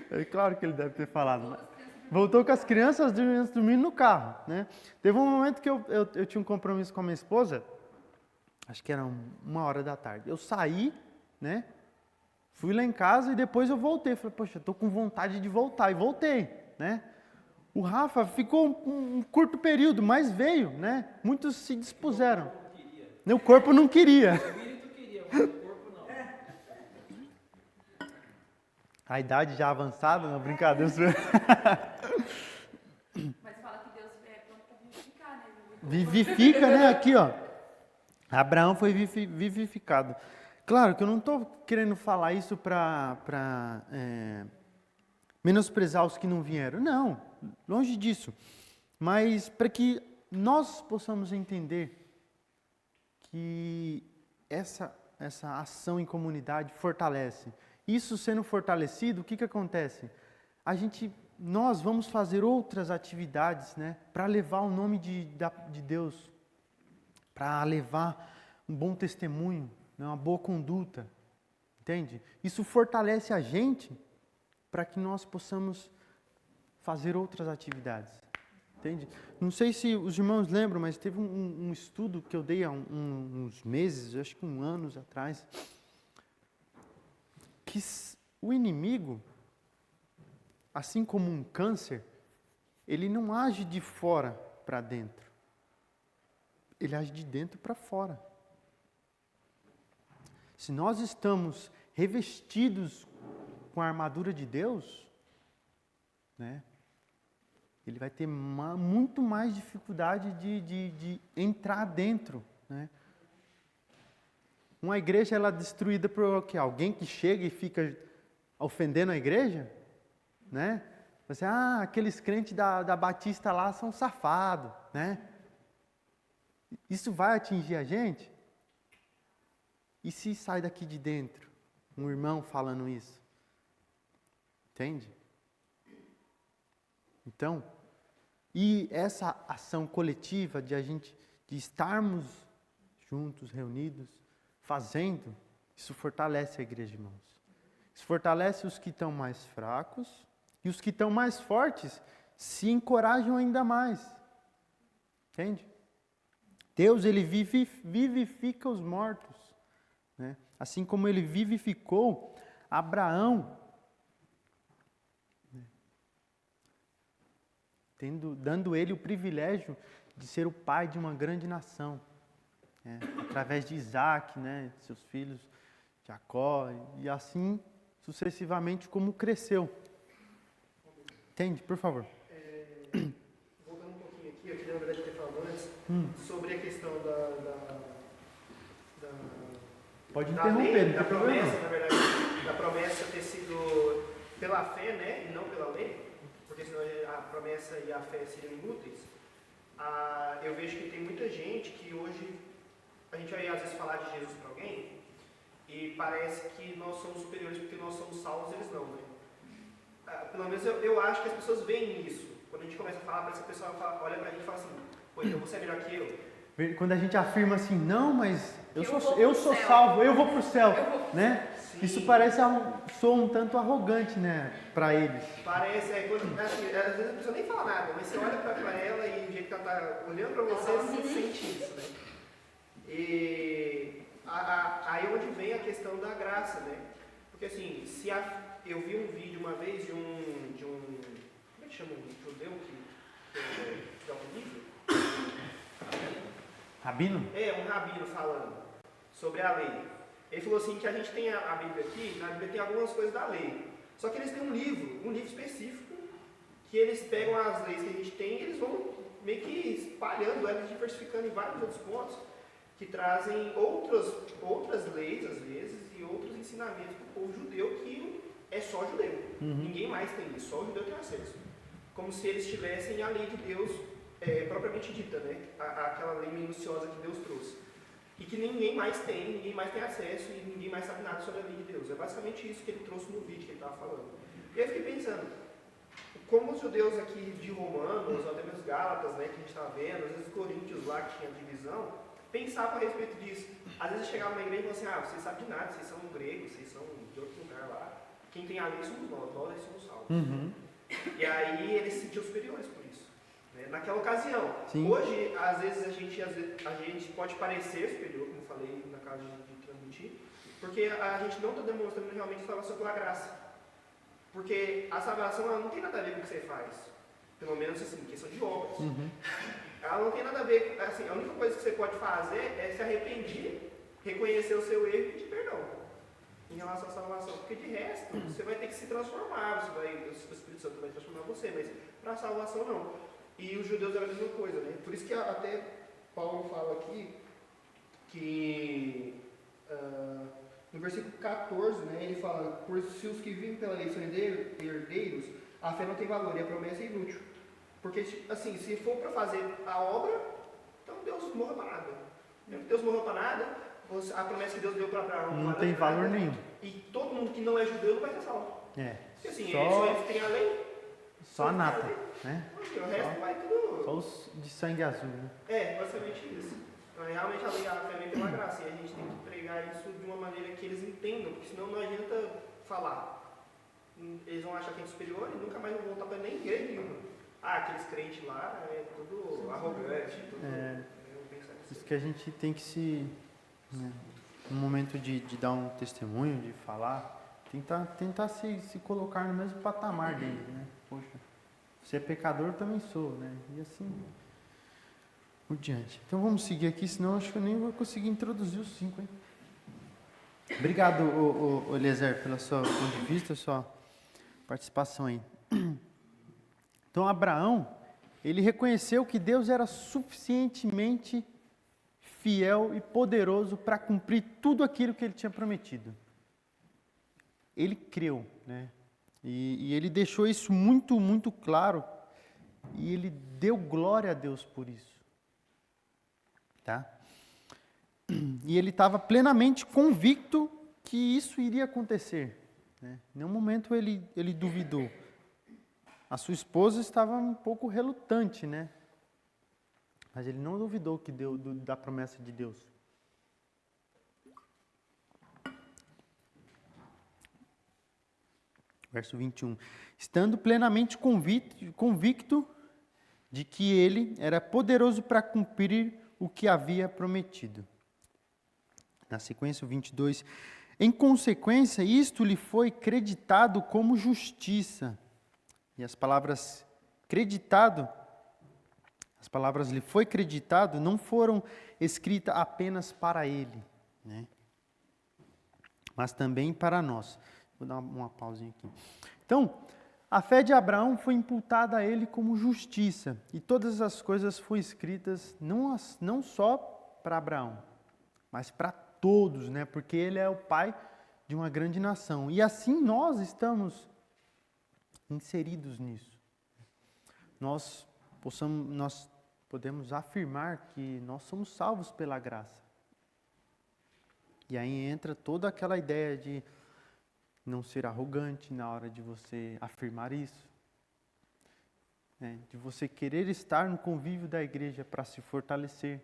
É claro que ele deve ter falado. Mas voltou com as crianças dormindo no carro, né? Teve um momento que eu tinha um compromisso com a minha esposa, acho que era 1h da tarde. Eu saí, né? Fui lá em casa e depois eu voltei. Falei, poxa, eu tô com vontade de voltar. E voltei, né? O Rafa ficou um curto período, mas veio, né? Muitos se dispuseram. O corpo não queria. O espírito queria, mas o corpo não. A idade já avançada, não, brincadeira. Mas fala que Deus é pronto para vivificar, né? Vivifica, né? Aqui, ó. Abraão foi vivificado. Claro que eu não estou querendo falar isso para menosprezar os que não vieram. Não, longe disso. Mas para que nós possamos entender que essa ação em comunidade fortalece. Isso sendo fortalecido, o que acontece? Nós vamos fazer outras atividades, né, para levar o nome de Deus, para levar um bom testemunho, uma boa conduta, entende? Isso fortalece a gente para que nós possamos fazer outras atividades, entende? Não sei se os irmãos lembram, mas teve um estudo que eu dei há uns meses, acho que 1 ano atrás, que o inimigo, assim como um câncer, ele não age de fora para dentro, ele age de dentro para fora. Se nós estamos revestidos com a armadura de Deus, né, ele vai ter muito mais dificuldade de entrar dentro, né? Uma igreja ela é destruída por quê? Alguém que chega e fica ofendendo a igreja, né? Você, aqueles crentes da Batista lá são safados, né? Isso vai atingir a gente? E se sai daqui de dentro um irmão falando isso? Entende? Então, e essa ação coletiva de estarmos juntos, reunidos, fazendo, isso fortalece a igreja, irmãos. Isso fortalece os que estão mais fracos e os que estão mais fortes se encorajam ainda mais. Entende? Deus, ele vivifica os mortos, né? Assim como ele vivificou Abraão, né? Dando ele o privilégio de ser o pai de uma grande nação, né? Através de Isaac, né? Seus filhos, Jacó, e assim sucessivamente como cresceu. Entende? Por favor. Voltando um pouquinho aqui, eu queria na verdade ter falado antes sobre a questão Pode da interromper, lei, não da tem problema. promessa, na verdade, da promessa ter sido pela fé, né, e não pela lei, porque senão a promessa e a fé seriam inúteis. Eu vejo que tem muita gente que hoje, a gente vai às vezes falar de Jesus para alguém, e parece que nós somos superiores porque nós somos salvos, eles não, né? Pelo menos eu acho que as pessoas veem isso. Quando a gente começa a falar, parece que a pessoa olha pra gente e fala assim, pô, então você é melhor que eu. Quando a gente afirma assim, não, mas eu sou céu. salvo, eu vou para o céu, né? Sim. Isso parece soa um tanto arrogante, né, para eles. Parece, assim, às vezes a pessoa nem fala nada, mas você olha pra ela e o jeito que ela tá olhando pra você, você sente isso, né? E aí é onde vem a questão da graça, né? Porque assim, eu vi um vídeo uma vez de um como é que chama um judeu que dá um livro? Rabino? Um rabino falando sobre a lei. Ele falou assim que a gente tem a Bíblia aqui, na Bíblia tem algumas coisas da lei. Só que eles têm um livro específico, que eles pegam as leis que a gente tem e eles vão meio que espalhando elas, diversificando em vários outros pontos, que trazem outras leis, às vezes, e outros ensinamentos para o povo judeu que é só judeu. Ninguém mais tem isso, só o judeu tem acesso. Como se eles tivessem a lei de Deus propriamente dita, né? Aquela lei minuciosa que Deus trouxe. E que ninguém mais tem acesso e ninguém mais sabe nada sobre a lei de Deus. É basicamente isso que ele trouxe no vídeo que ele estava falando. E eu fiquei pensando, como os judeus aqui de Romanos, ou até mesmo Gálatas, né, que a gente estava vendo, às vezes os coríntios lá que tinha divisão, pensavam a respeito disso. Às vezes eu chegava na igreja e falava assim, vocês sabem de nada, vocês são gregos, vocês são de outro lugar lá. Quem tem a lei somos nós somos salvos. E aí eles se sentiam superiores por isso. Né? Naquela ocasião. Sim. Hoje, às vezes, a gente pode parecer superior, como eu falei na casa de transmitir, porque a gente não está demonstrando realmente salvação pela graça. Porque a salvação ela não tem nada a ver com o que você faz. Pelo menos assim, questão de obras. Ela não tem nada a ver, assim, a única coisa que você pode fazer é se arrepender, reconhecer o seu erro e pedir perdão em relação à salvação. Porque de resto, você vai ter que se transformar, o Espírito Santo vai transformar você, mas para a salvação não. E os judeus eram a mesma coisa, né? Por isso que até Paulo fala aqui que no versículo 14, né, ele fala, por se os que vivem pela lei são herdeiros, a fé não tem valor e a promessa é inútil. Porque, assim, se for para fazer a obra, então Deus morreu para nada. Deus morreu para nada, a promessa que Deus deu para Abraão Não tem valor nenhum. E todo mundo que não é judeu não vai ser salvo. Porque, assim, Só eles têm a lei. a nata, né? O resto vai tudo. Só os de sangue azul, né? Basicamente isso. Então, realmente a lei a fé vem pela graça. E a gente tem que pregar isso de uma maneira que eles entendam, porque senão não adianta falar. Eles vão achar que é superior e nunca mais vão voltar para nem igreja nenhuma. Aqueles crentes lá é tudo arrogante, tudo. Isso que a gente tem que né, no momento de dar um testemunho, de falar, tentar se colocar no mesmo patamar dele, né? Poxa, se é pecador, eu também sou, né? E assim por diante. Então vamos seguir aqui, senão acho que eu nem vou conseguir introduzir os 5, hein? Obrigado, Eliezer, pela sua ponto de vista, sua participação aí. Então Abraão, ele reconheceu que Deus era suficientemente fiel e poderoso para cumprir tudo aquilo que ele tinha prometido. Ele creu, né? E ele deixou isso muito, muito claro. E ele deu glória a Deus por isso. Tá? E ele estava plenamente convicto que isso iria acontecer. Né? Em nenhum momento ele duvidou. A sua esposa estava um pouco relutante, né? Mas ele não duvidou da promessa de Deus. Verso 21. Estando plenamente convicto de que ele era poderoso para cumprir o que havia prometido. Na sequência, o 22. Em consequência, isto lhe foi creditado como justiça. E as palavras creditado, as palavras lhe foi creditado, não foram escritas apenas para ele, né? Mas também para nós. Vou dar uma pausinha aqui. Então, a fé de Abraão foi imputada a ele como justiça. E todas as coisas foram escritas não só para Abraão, mas para todos, né? Porque ele é o pai de uma grande nação. E assim nós estamos inseridos nisso. Nós podemos afirmar que nós somos salvos pela graça. E aí entra toda aquela ideia de não ser arrogante na hora de você afirmar isso, né? De você querer estar no convívio da igreja para se fortalecer,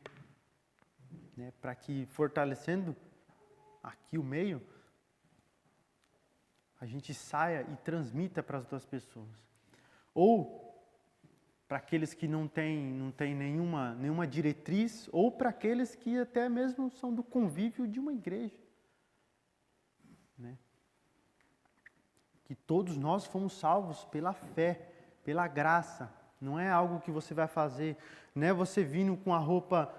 né? Para que, fortalecendo aqui o meio, a gente saia e transmita para as outras pessoas. Ou para aqueles que não têm nenhuma diretriz, ou para aqueles que até mesmo são do convívio de uma igreja, né? Que todos nós fomos salvos pela fé, pela graça. Não é algo que você vai fazer, não é você vindo com a roupa,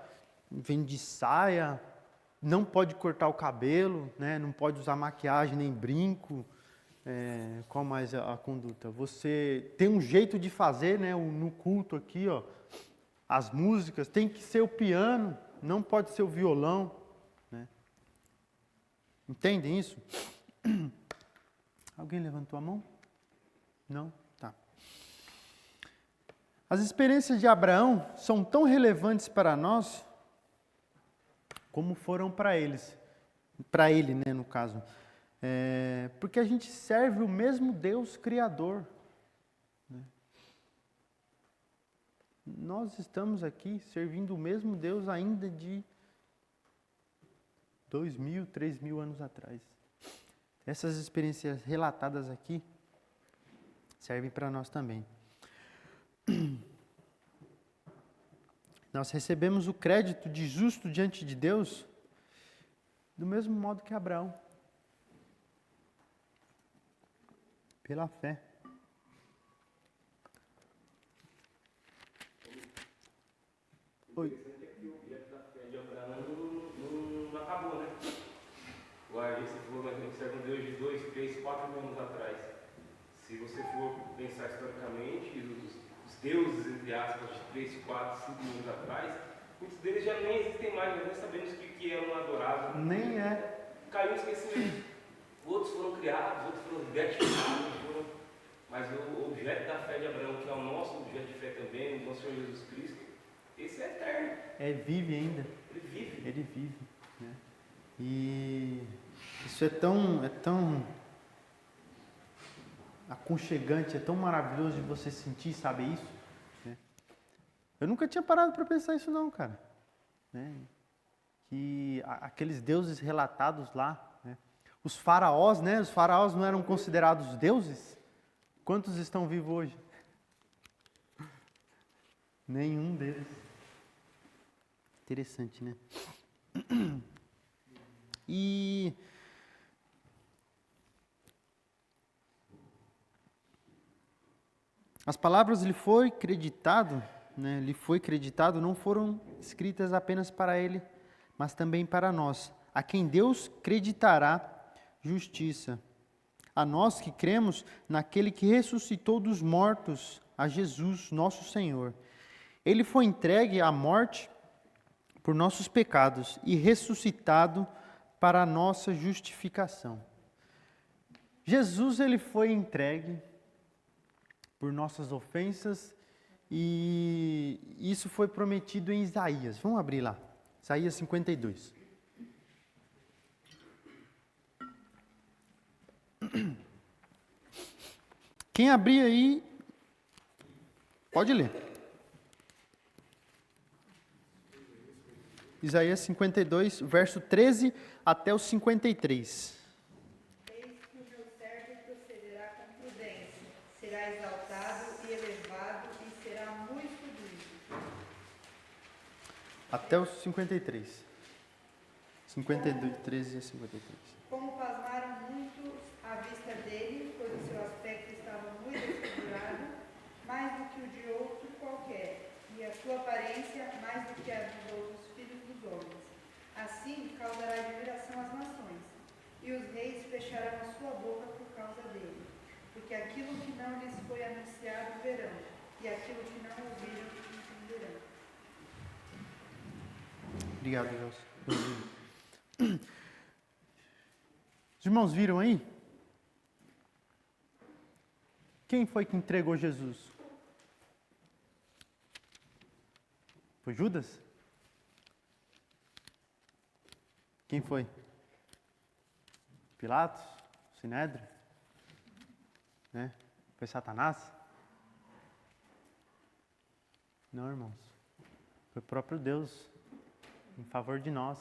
vindo de saia, não pode cortar o cabelo, né? Não pode usar maquiagem nem brinco. Qual mais a conduta? Você tem um jeito de fazer, né? No culto aqui, ó, as músicas, tem que ser o piano, não pode ser o violão, né? Entendem isso? Alguém levantou a mão? Não? Tá. As experiências de Abraão são tão relevantes para nós como foram para ele, né, no caso. Porque a gente serve o mesmo Deus Criador, né? Nós estamos aqui servindo o mesmo Deus ainda de 2.000, 3.000 anos atrás. Essas experiências relatadas aqui servem para nós também. Nós recebemos o crédito de justo diante de Deus do mesmo modo que Abraão. Pela fé. Oi. O objeto da fé de Abraão não acabou, né? O Arley, você falou, mas a gente serve um Deus de 2, 3, 4 mil anos atrás. Se você for pensar historicamente, os deuses, entre aspas, de 3, 4, 5 mil anos atrás, muitos deles já nem existem mais, nós nem sabemos o que eram adorados. Nem é. Caiu o esquecimento. Outros foram criados, outros foram beatificados, mas o objeto da fé de Abraão, que é o nosso objeto de fé também, o nosso Senhor Jesus Cristo, esse é eterno. Vive ainda. Ele vive. Né? E isso é tão aconchegante, é tão maravilhoso de você sentir, saber isso, né? Eu nunca tinha parado para pensar isso não, cara, né? Que aqueles deuses relatados lá, né? Os faraós, né? Os faraós não eram considerados deuses? Quantos estão vivos hoje? Nenhum deles. Interessante, né? E as palavras lhe foi creditado, né? Lhe foi creditado, não foram escritas apenas para ele, mas também para nós, a quem Deus creditará justiça. A nós que cremos naquele que ressuscitou dos mortos, a Jesus, nosso Senhor. Ele foi entregue à morte por nossos pecados e ressuscitado para a nossa justificação. Jesus, ele foi entregue por nossas ofensas e isso foi prometido em Isaías. Vamos abrir lá. Isaías 52. Quem abrir aí, pode ler. Isaías 52, verso 13 até o 53. Eis que o meu servo procederá contra será muito duro. Até os 53. 52, 13 a 53. Como pasmaram muito à vista dele, pois o seu aspecto estava muito desfigurado, mais do que o de outro qualquer, e a sua aparência mais do que a dos outros filhos dos homens. Assim causará admiração às nações, e os reis fecharão a sua boca por causa dele, porque aquilo que não lhes foi anunciado verão, e aquilo que não ouviram entenderão. Obrigado, Deus. Os irmãos viram aí? Quem foi que entregou Jesus? Foi Judas? Quem foi? Pilatos? Sinédrio? Né? Foi Satanás? Não, irmãos. Foi o próprio Deus em favor de nós.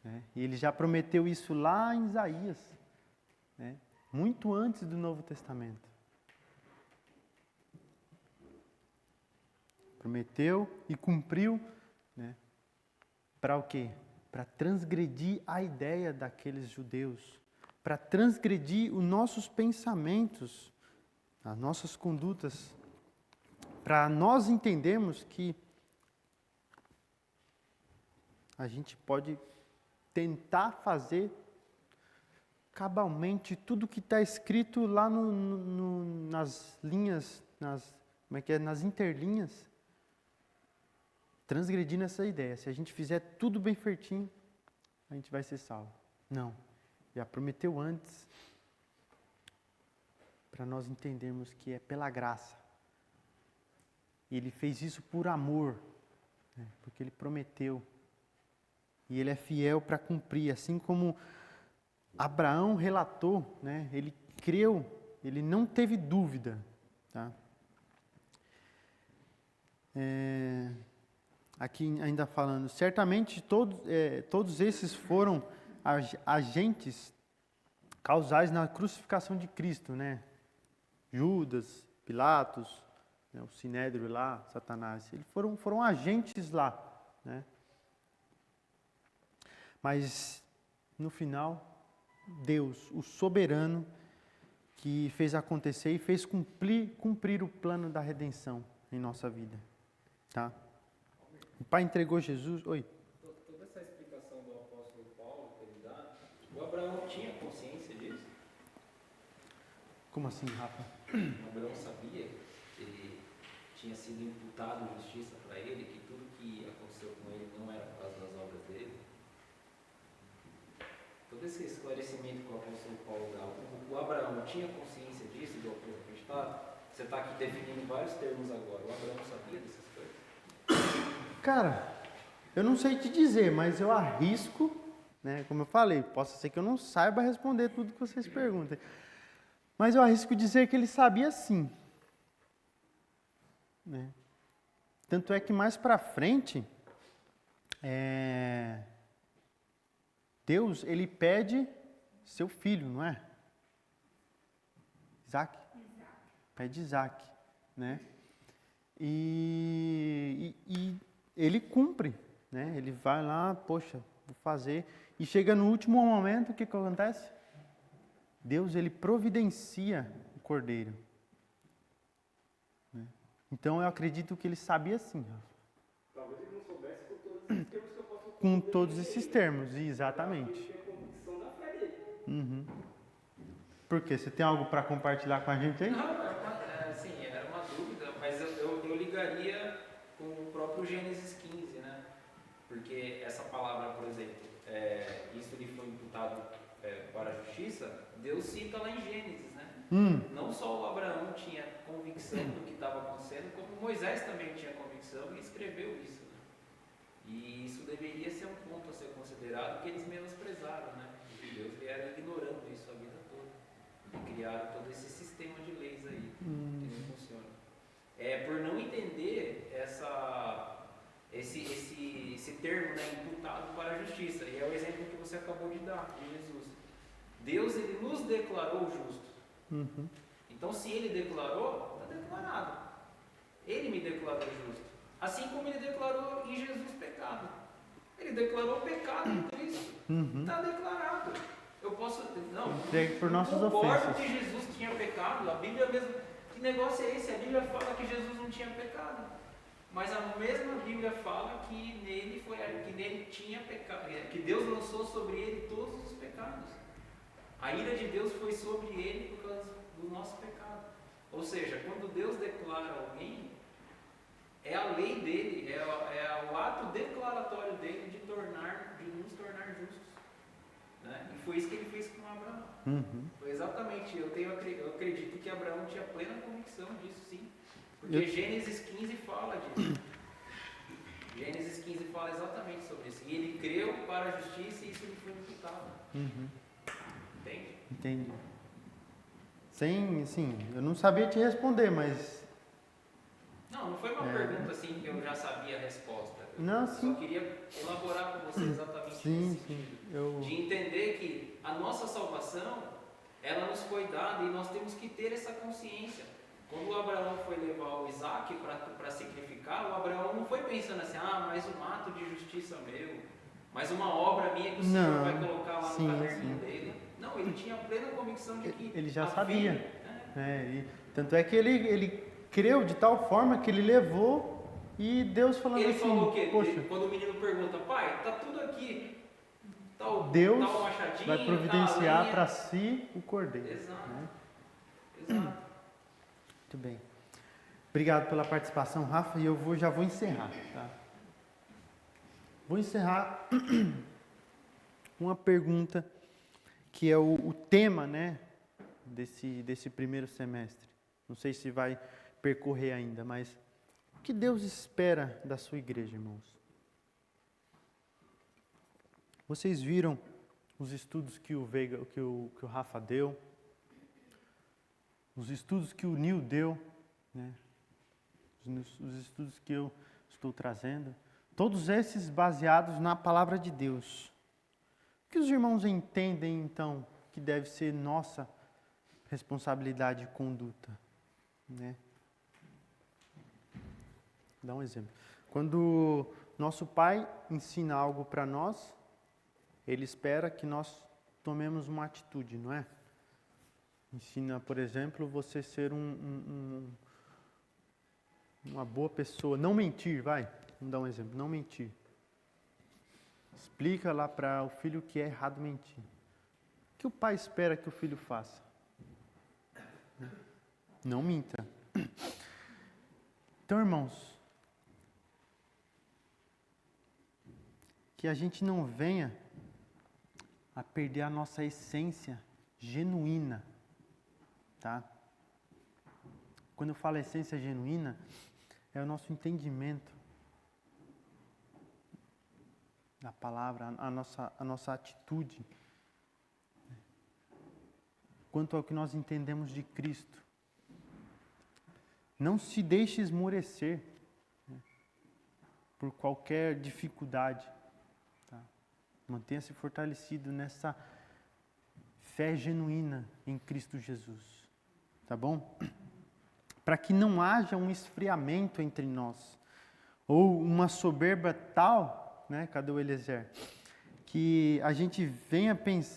Né? E ele já prometeu isso lá em Isaías, né? Muito antes do Novo Testamento. Prometeu e cumpriu, né? Para o quê? Para transgredir a ideia daqueles judeus, para transgredir os nossos pensamentos, as nossas condutas, para nós entendermos que a gente pode tentar fazer cabalmente tudo que está escrito lá nas linhas, nas interlinhas, transgredindo essa ideia. Se a gente fizer tudo bem feitinho, a gente vai ser salvo. Não. Já prometeu antes, para nós entendermos que é pela graça. E ele fez isso por amor, né? Porque ele prometeu. E ele é fiel para cumprir, assim como Abraão relatou, né? Ele creu, ele não teve dúvida. Tá? Aqui ainda falando, certamente todos esses foram agentes causais na crucificação de Cristo, né? Judas, Pilatos, né? O Sinédrio lá, Satanás, eles foram agentes lá, né? Mas, no final, Deus, o soberano, que fez acontecer e fez cumprir o plano da redenção em nossa vida. Tá? O Pai entregou Jesus... Oi? Toda essa explicação do apóstolo Paulo que ele dá, o Abraão tinha consciência disso? Como assim, Rafa? O Abraão sabia que ele tinha sido imputado justiça para ele, que tudo que aconteceu com ele não era por causa das obras dele? Todo esse esclarecimento que o apóstolo Paulo dá, o Abraão tinha consciência disso, do autor acreditado? Você está aqui definindo vários termos agora. O Abraão sabia dessas coisas? Cara, eu não sei te dizer, mas eu arrisco, né? Como eu falei, possa ser que eu não saiba responder tudo que vocês perguntem. Mas eu arrisco dizer que ele sabia sim. Né? Tanto é que mais para frente, Deus, ele pede seu filho, não é? Isaac? Pede Isaac, né? E ele cumpre, né? Ele vai lá, poxa, vou fazer. E chega no último momento, o que acontece? Deus, ele providencia o cordeiro. Né? Então, eu acredito que ele sabia sim. Talvez ele não soubesse com todos esses termos que eu posso falar. Com todos esses termos, exatamente. Ele tinha convicção da fé dele. Uhum. Por quê? Você tem algo para compartilhar com a gente aí? Não, era uma dúvida, mas eu ligaria com o próprio Gênesis 15, né? Porque essa palavra, por exemplo, isso lhe foi imputado para a justiça, Deus cita lá em Gênesis, né? Não só o Abraão tinha convicção do que estava acontecendo, como Moisés também tinha convicção e escreveu isso, né? E isso deveria ser um ponto a ser considerado que eles menosprezaram, né? Os judeus vieram ignorando isso a vida toda e criaram todo esse sistema de leis aí que não funciona. Por não entender esse termo, né, imputado para a justiça, e é o exemplo que você acabou de dar, de Jesus. Deus, ele nos declarou justos. Então, se ele declarou, está declarado. Ele me declarou justo. Assim como ele declarou em Jesus pecado. Ele declarou pecado em Cristo. Está declarado. Eu posso. Não, Entregue por nossas concordo ofensas. que Jesus tinha pecado. A Bíblia mesmo. Que negócio é esse? A Bíblia fala que Jesus não tinha pecado. Mas a mesma Bíblia fala que nele tinha pecado. Que Deus lançou sobre ele todos os pecados. A ira de Deus foi sobre ele por causa do nosso pecado. Ou seja, quando Deus declara alguém, é a lei dele, é o ato declaratório dele de nos tornar justos. Né? E foi isso que ele fez com Abraão. Foi exatamente, eu acredito que Abraão tinha plena convicção disso, sim. Porque Gênesis 15 fala disso. Gênesis 15 fala exatamente sobre isso. E ele creu para a justiça e isso lhe foi imputado. Entende? Entendi. Sim, eu não sabia te responder, mas... Não foi uma pergunta assim que eu já sabia a resposta. Não, Eu sim. só queria elaborar com você exatamente Sim, nesse sim. sentido. De entender que a nossa salvação, ela nos foi dada e nós temos que ter essa consciência. Quando o Abraão foi levar o Isaac para sacrificar, o Abraão não foi pensando assim, mais um ato de justiça meu, mais uma obra minha que o Senhor vai colocar lá no caderninho dele. Não, ele tinha plena convicção de que... Ele já sabia. Tanto é que ele creu de tal forma que ele levou e Deus falando ele assim... falou o quê? Poxa, Quando o menino pergunta, pai, tá tudo aqui, Deus tá o machadinho, vai providenciar tá para si o cordeiro. Exato. Né? Exato. Muito bem. Obrigado pela participação, Rafa, e eu já vou encerrar. Tá? Vou encerrar uma pergunta que é o tema, né, desse primeiro semestre. Não sei se vai percorrer ainda, mas o que Deus espera da sua igreja, irmãos? Vocês viram os estudos que o Rafa deu, os estudos que o Nil deu, né? Os estudos que eu estou trazendo, todos esses baseados na palavra de Deus. O que os irmãos entendem, então, que deve ser nossa responsabilidade de conduta? Né? Vou dar um exemplo. Quando nosso pai ensina algo para nós, ele espera que nós tomemos uma atitude, não é? Ensina, por exemplo, você ser uma boa pessoa, não mentir, vai. Vamos dar um exemplo, não mentir. Explica lá para o filho que é errado mentir. O que o pai espera que o filho faça? Não minta. Então, irmãos, que a gente não venha a perder a nossa essência genuína, tá? Quando eu falo essência genuína, é o nosso entendimento da palavra, a nossa atitude, quanto ao que nós entendemos de Cristo. Não se deixe esmorecer, né, por qualquer dificuldade. Tá? Mantenha-se fortalecido nessa fé genuína em Cristo Jesus. Tá bom? Para que não haja um esfriamento entre nós, ou uma soberba tal, né? Cadê o Eliezer? Que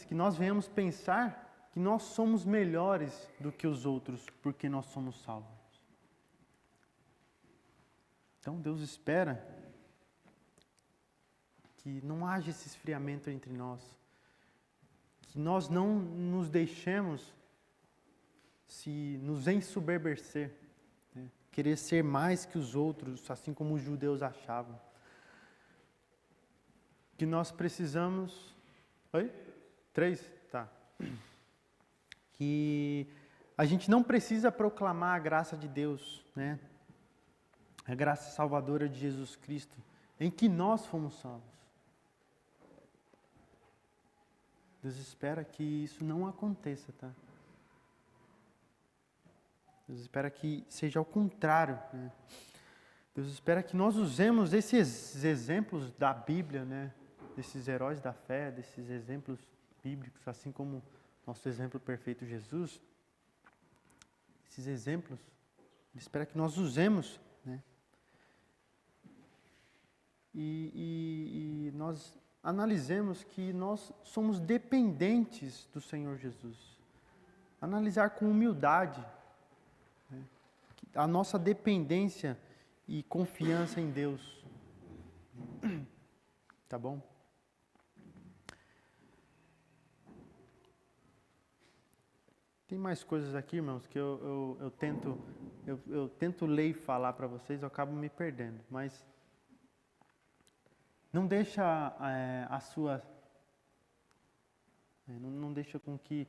que nós venhamos pensar que nós somos melhores do que os outros, porque nós somos salvos. Então Deus espera que não haja esse esfriamento entre nós, que nós não nos deixemos nos ensoberbecer, né? Querer ser mais que os outros, assim como os judeus achavam. Que nós precisamos... Oi? 3? Tá. Que a gente não precisa proclamar a graça de Deus, né? A graça salvadora de Jesus Cristo, em que nós fomos salvos. Deus espera que isso não aconteça, tá? Deus espera que seja ao contrário, né? Deus espera que nós usemos esses exemplos da Bíblia, né? Desses heróis da fé, desses exemplos bíblicos, assim como nosso exemplo perfeito, Jesus. Esses exemplos, Ele espera que nós usemos né? E nós analisemos que nós somos dependentes do Senhor Jesus. Analisar com humildade, né, a nossa dependência e confiança em Deus. Tá bom? Tem mais coisas aqui, irmãos, que eu tento ler e falar para vocês, eu acabo me perdendo, mas não deixa a sua... Não deixa com que...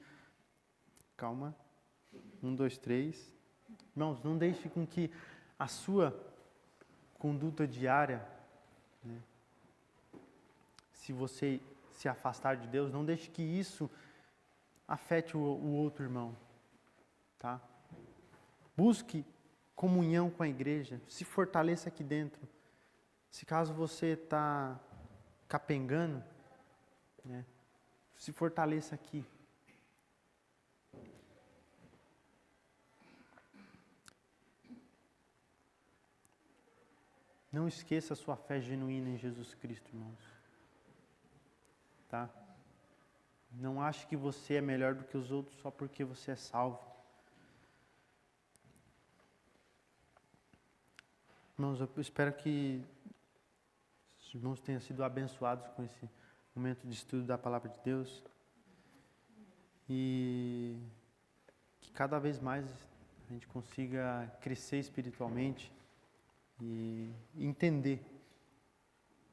Calma. 1, 2, 3. Irmãos, não deixe com que a sua conduta diária, né, se você se afastar de Deus, não deixe que isso afete o outro irmão, tá? Busque comunhão com a igreja, se fortaleça aqui dentro. Se caso você está capengando, né, se fortaleça aqui. Não esqueça a sua fé genuína em Jesus Cristo, irmãos. Tá? Não ache que você é melhor do que os outros só porque você é salvo. Irmãos, eu espero que os irmãos tenham sido abençoados com esse momento de estudo da Palavra de Deus. E que cada vez mais a gente consiga crescer espiritualmente e entender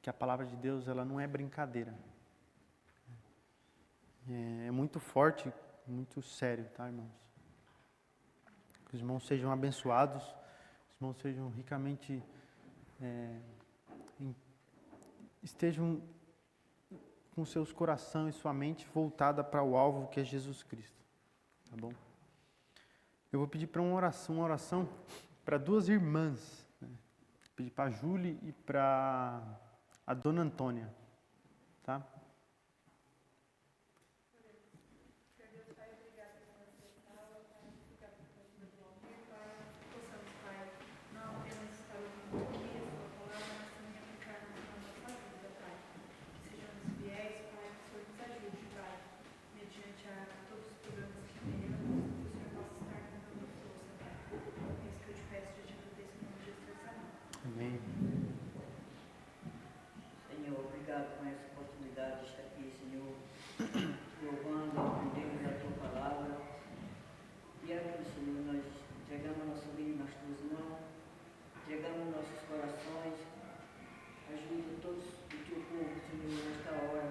que a Palavra de Deus, ela não é brincadeira. É muito forte, muito sério, tá, irmãos? Que os irmãos sejam abençoados, os irmãos sejam ricamente, estejam com seus corações e sua mente voltada para o alvo que é Jesus Cristo, tá bom? Eu vou pedir para uma oração para duas irmãs, né? Vou pedir para a Júlia e para a Dona Antônia, tá? Amém. Senhor, obrigado por essa oportunidade de estar aqui, Senhor, louvando, aprendendo a Tua palavra. E aqui, Senhor, nós entregamos a nossa vida nas Tuas mãos, entregamos nossos corações, ajuda todos o Teu povo, Senhor, nesta hora.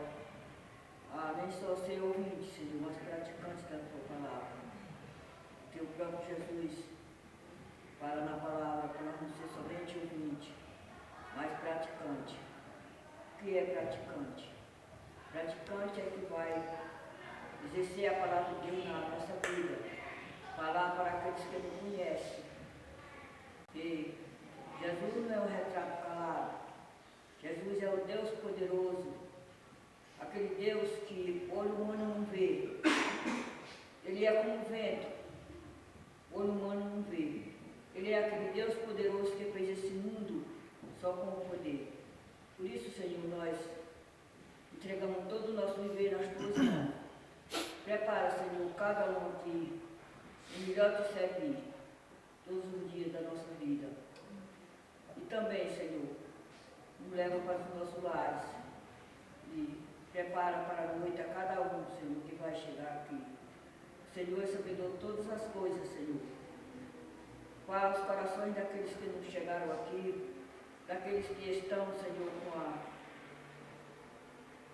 Nem só ser ouvinte, Senhor, mas praticante da Tua palavra. O Teu próprio Jesus fala na palavra para não ser somente ouvinte, mas praticante. O que é praticante? Praticante é que vai exercer a palavra de Deus na nossa vida, falar para aqueles que não conhecem. E Jesus não é um retrato calado. Jesus é o Deus poderoso, aquele Deus que olho humano não vê. Ele é como o vento, olho humano não vê. Ele é aquele Deus poderoso que fez esse mundo só com o poder. Por isso, Senhor, nós entregamos todo o nosso viver nas Tuas mãos. Prepara, Senhor, cada um aqui o melhor te servir todos os dias da nossa vida. E também, Senhor, nos leva para os nossos lares e prepara para a noite a cada um, Senhor, que vai chegar aqui. O Senhor sabedor todas as coisas, Senhor. Para os corações daqueles que não chegaram aqui, daqueles que estão, Senhor,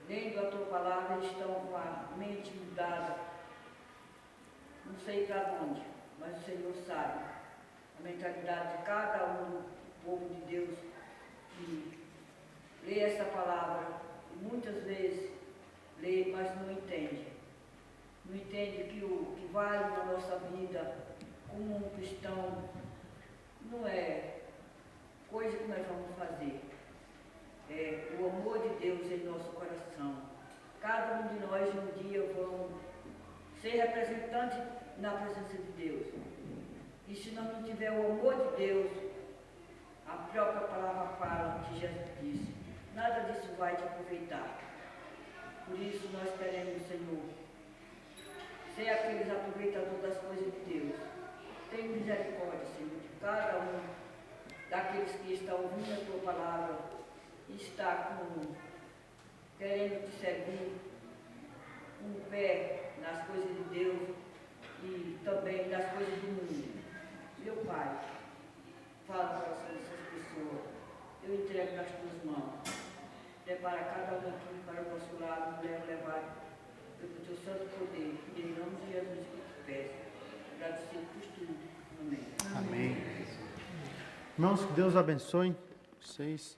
lendo a Tua palavra, eles estão com a mente mudada. Não sei para onde, mas o Senhor sabe a mentalidade de cada um do povo de Deus que lê essa palavra e muitas vezes lê, mas não entende. Não entende que o que vale na nossa vida como um cristão não é coisa que nós vamos fazer. É o amor de Deus em nosso coração. Cada um de nós um dia vão ser representantes na presença de Deus. E se nós não tiver o amor de Deus vai te aproveitar. Por isso nós queremos, Senhor, ser aqueles aproveitadores das coisas de Deus. Tem misericórdia, Senhor, de cada um daqueles que estão ouvindo a tua palavra e está querendo te servir, um pé nas coisas de Deus e também nas coisas do mundo. Meu Pai, fala para o coração dessas pessoas. Eu entrego nas tuas mãos. Prepara cada um aqui para o nosso lado, nos levar pelo teu santo poder. E em nome de Jesus que te peço. Agradecido por tudo. Amém. Amém. Irmãos, que Deus abençoe vocês.